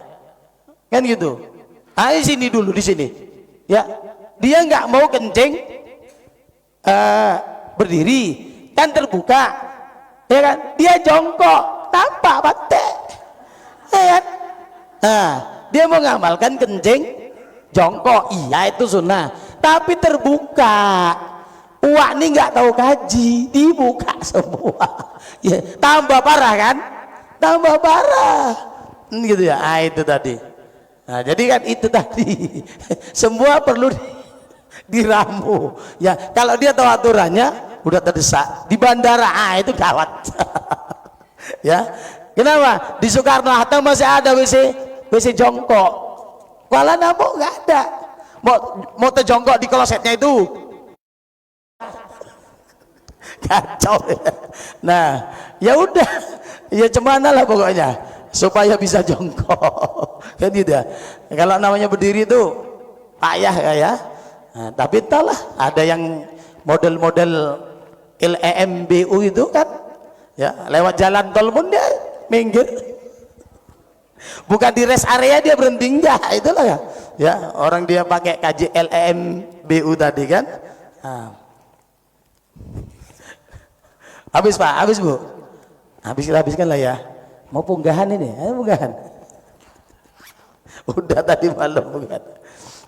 Kan gitu. Ah di sini dulu, di sini. Ya. Dia nggak mau kencing berdiri, kan terbuka. Ya kan? Dia jongkok, tampak batek. Ya kan? Nah, dia mau ngamalkan kencing jongkok, iya itu sunnah, tapi terbuka. Wah ini nggak tahu kaji, dibuka semua ya, tambah parah kan, tambah parah gitu ya. Itu tadi. Nah jadi kan itu tadi semua perlu diramu ya. Kalau dia tahu aturannya udah terdesak di bandara, itu gawat ya. Kenapa di Soekarno-Hatta masih ada WC jongkok, Kuala Namu nggak ada. Mau terjongkok di klosetnya itu kacau ya. Nah ya udah ya cemana lah pokoknya supaya bisa jongkok kan gitu ya. Kalau namanya berdiri itu payah ya. Nah, tapi entahlah, ada yang model-model LEMBU itu kan, ya lewat jalan tol pun dia minggir, bukan di rest area dia berhenti, enggak, itulah ya. Ya orang dia pakai KJ LEMBU tadi kan. Nah. Habis Pak, habis Bu, habis kita habiskan lah ya. Mau punggahan ini, punggahan. Udah tadi malam bukan.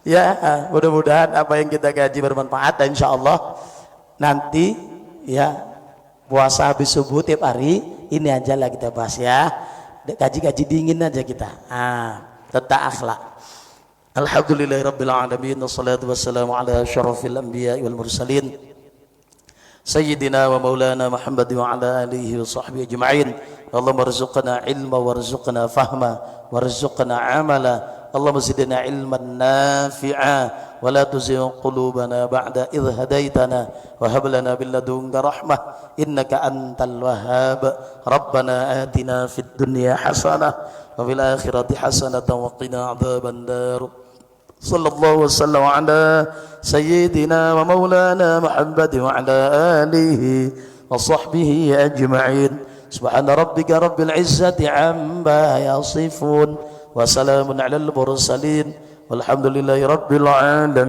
Ya, mudah-mudahan apa yang kita kaji bermanfaat dan insya Allah nanti ya puasa habis subuh tiap hari ini aja lah kita bahas ya. Kaji-kaji dingin aja kita. Tentang akhlak. Alhamdulillahirabbil alamin wassalatu wassalamu ala asyrafil anbiya'i wal mursalin sayyidina wa maulana Muhammad wa ala alihi wa sahbihi ajma'in. Allahumma rzuqna ilma warzuqna fahma warzuqna amala. اللهم زدنا علما نافعا ولا تزغ قلوبنا بعد إذ هديتنا وهب لنا من لدنك رحمة إنك أنت الوهاب ربنا آتنا في الدنيا حسنة وفي الآخرة حسنة وقنا عذاب النار صلى الله وسلم على سيدنا ومولانا محمد وعلى آله وصحبه أجمعين سبحان ربك رب العزة عما يصفون وسلام على المرسلين والحمد لله رب العالمين.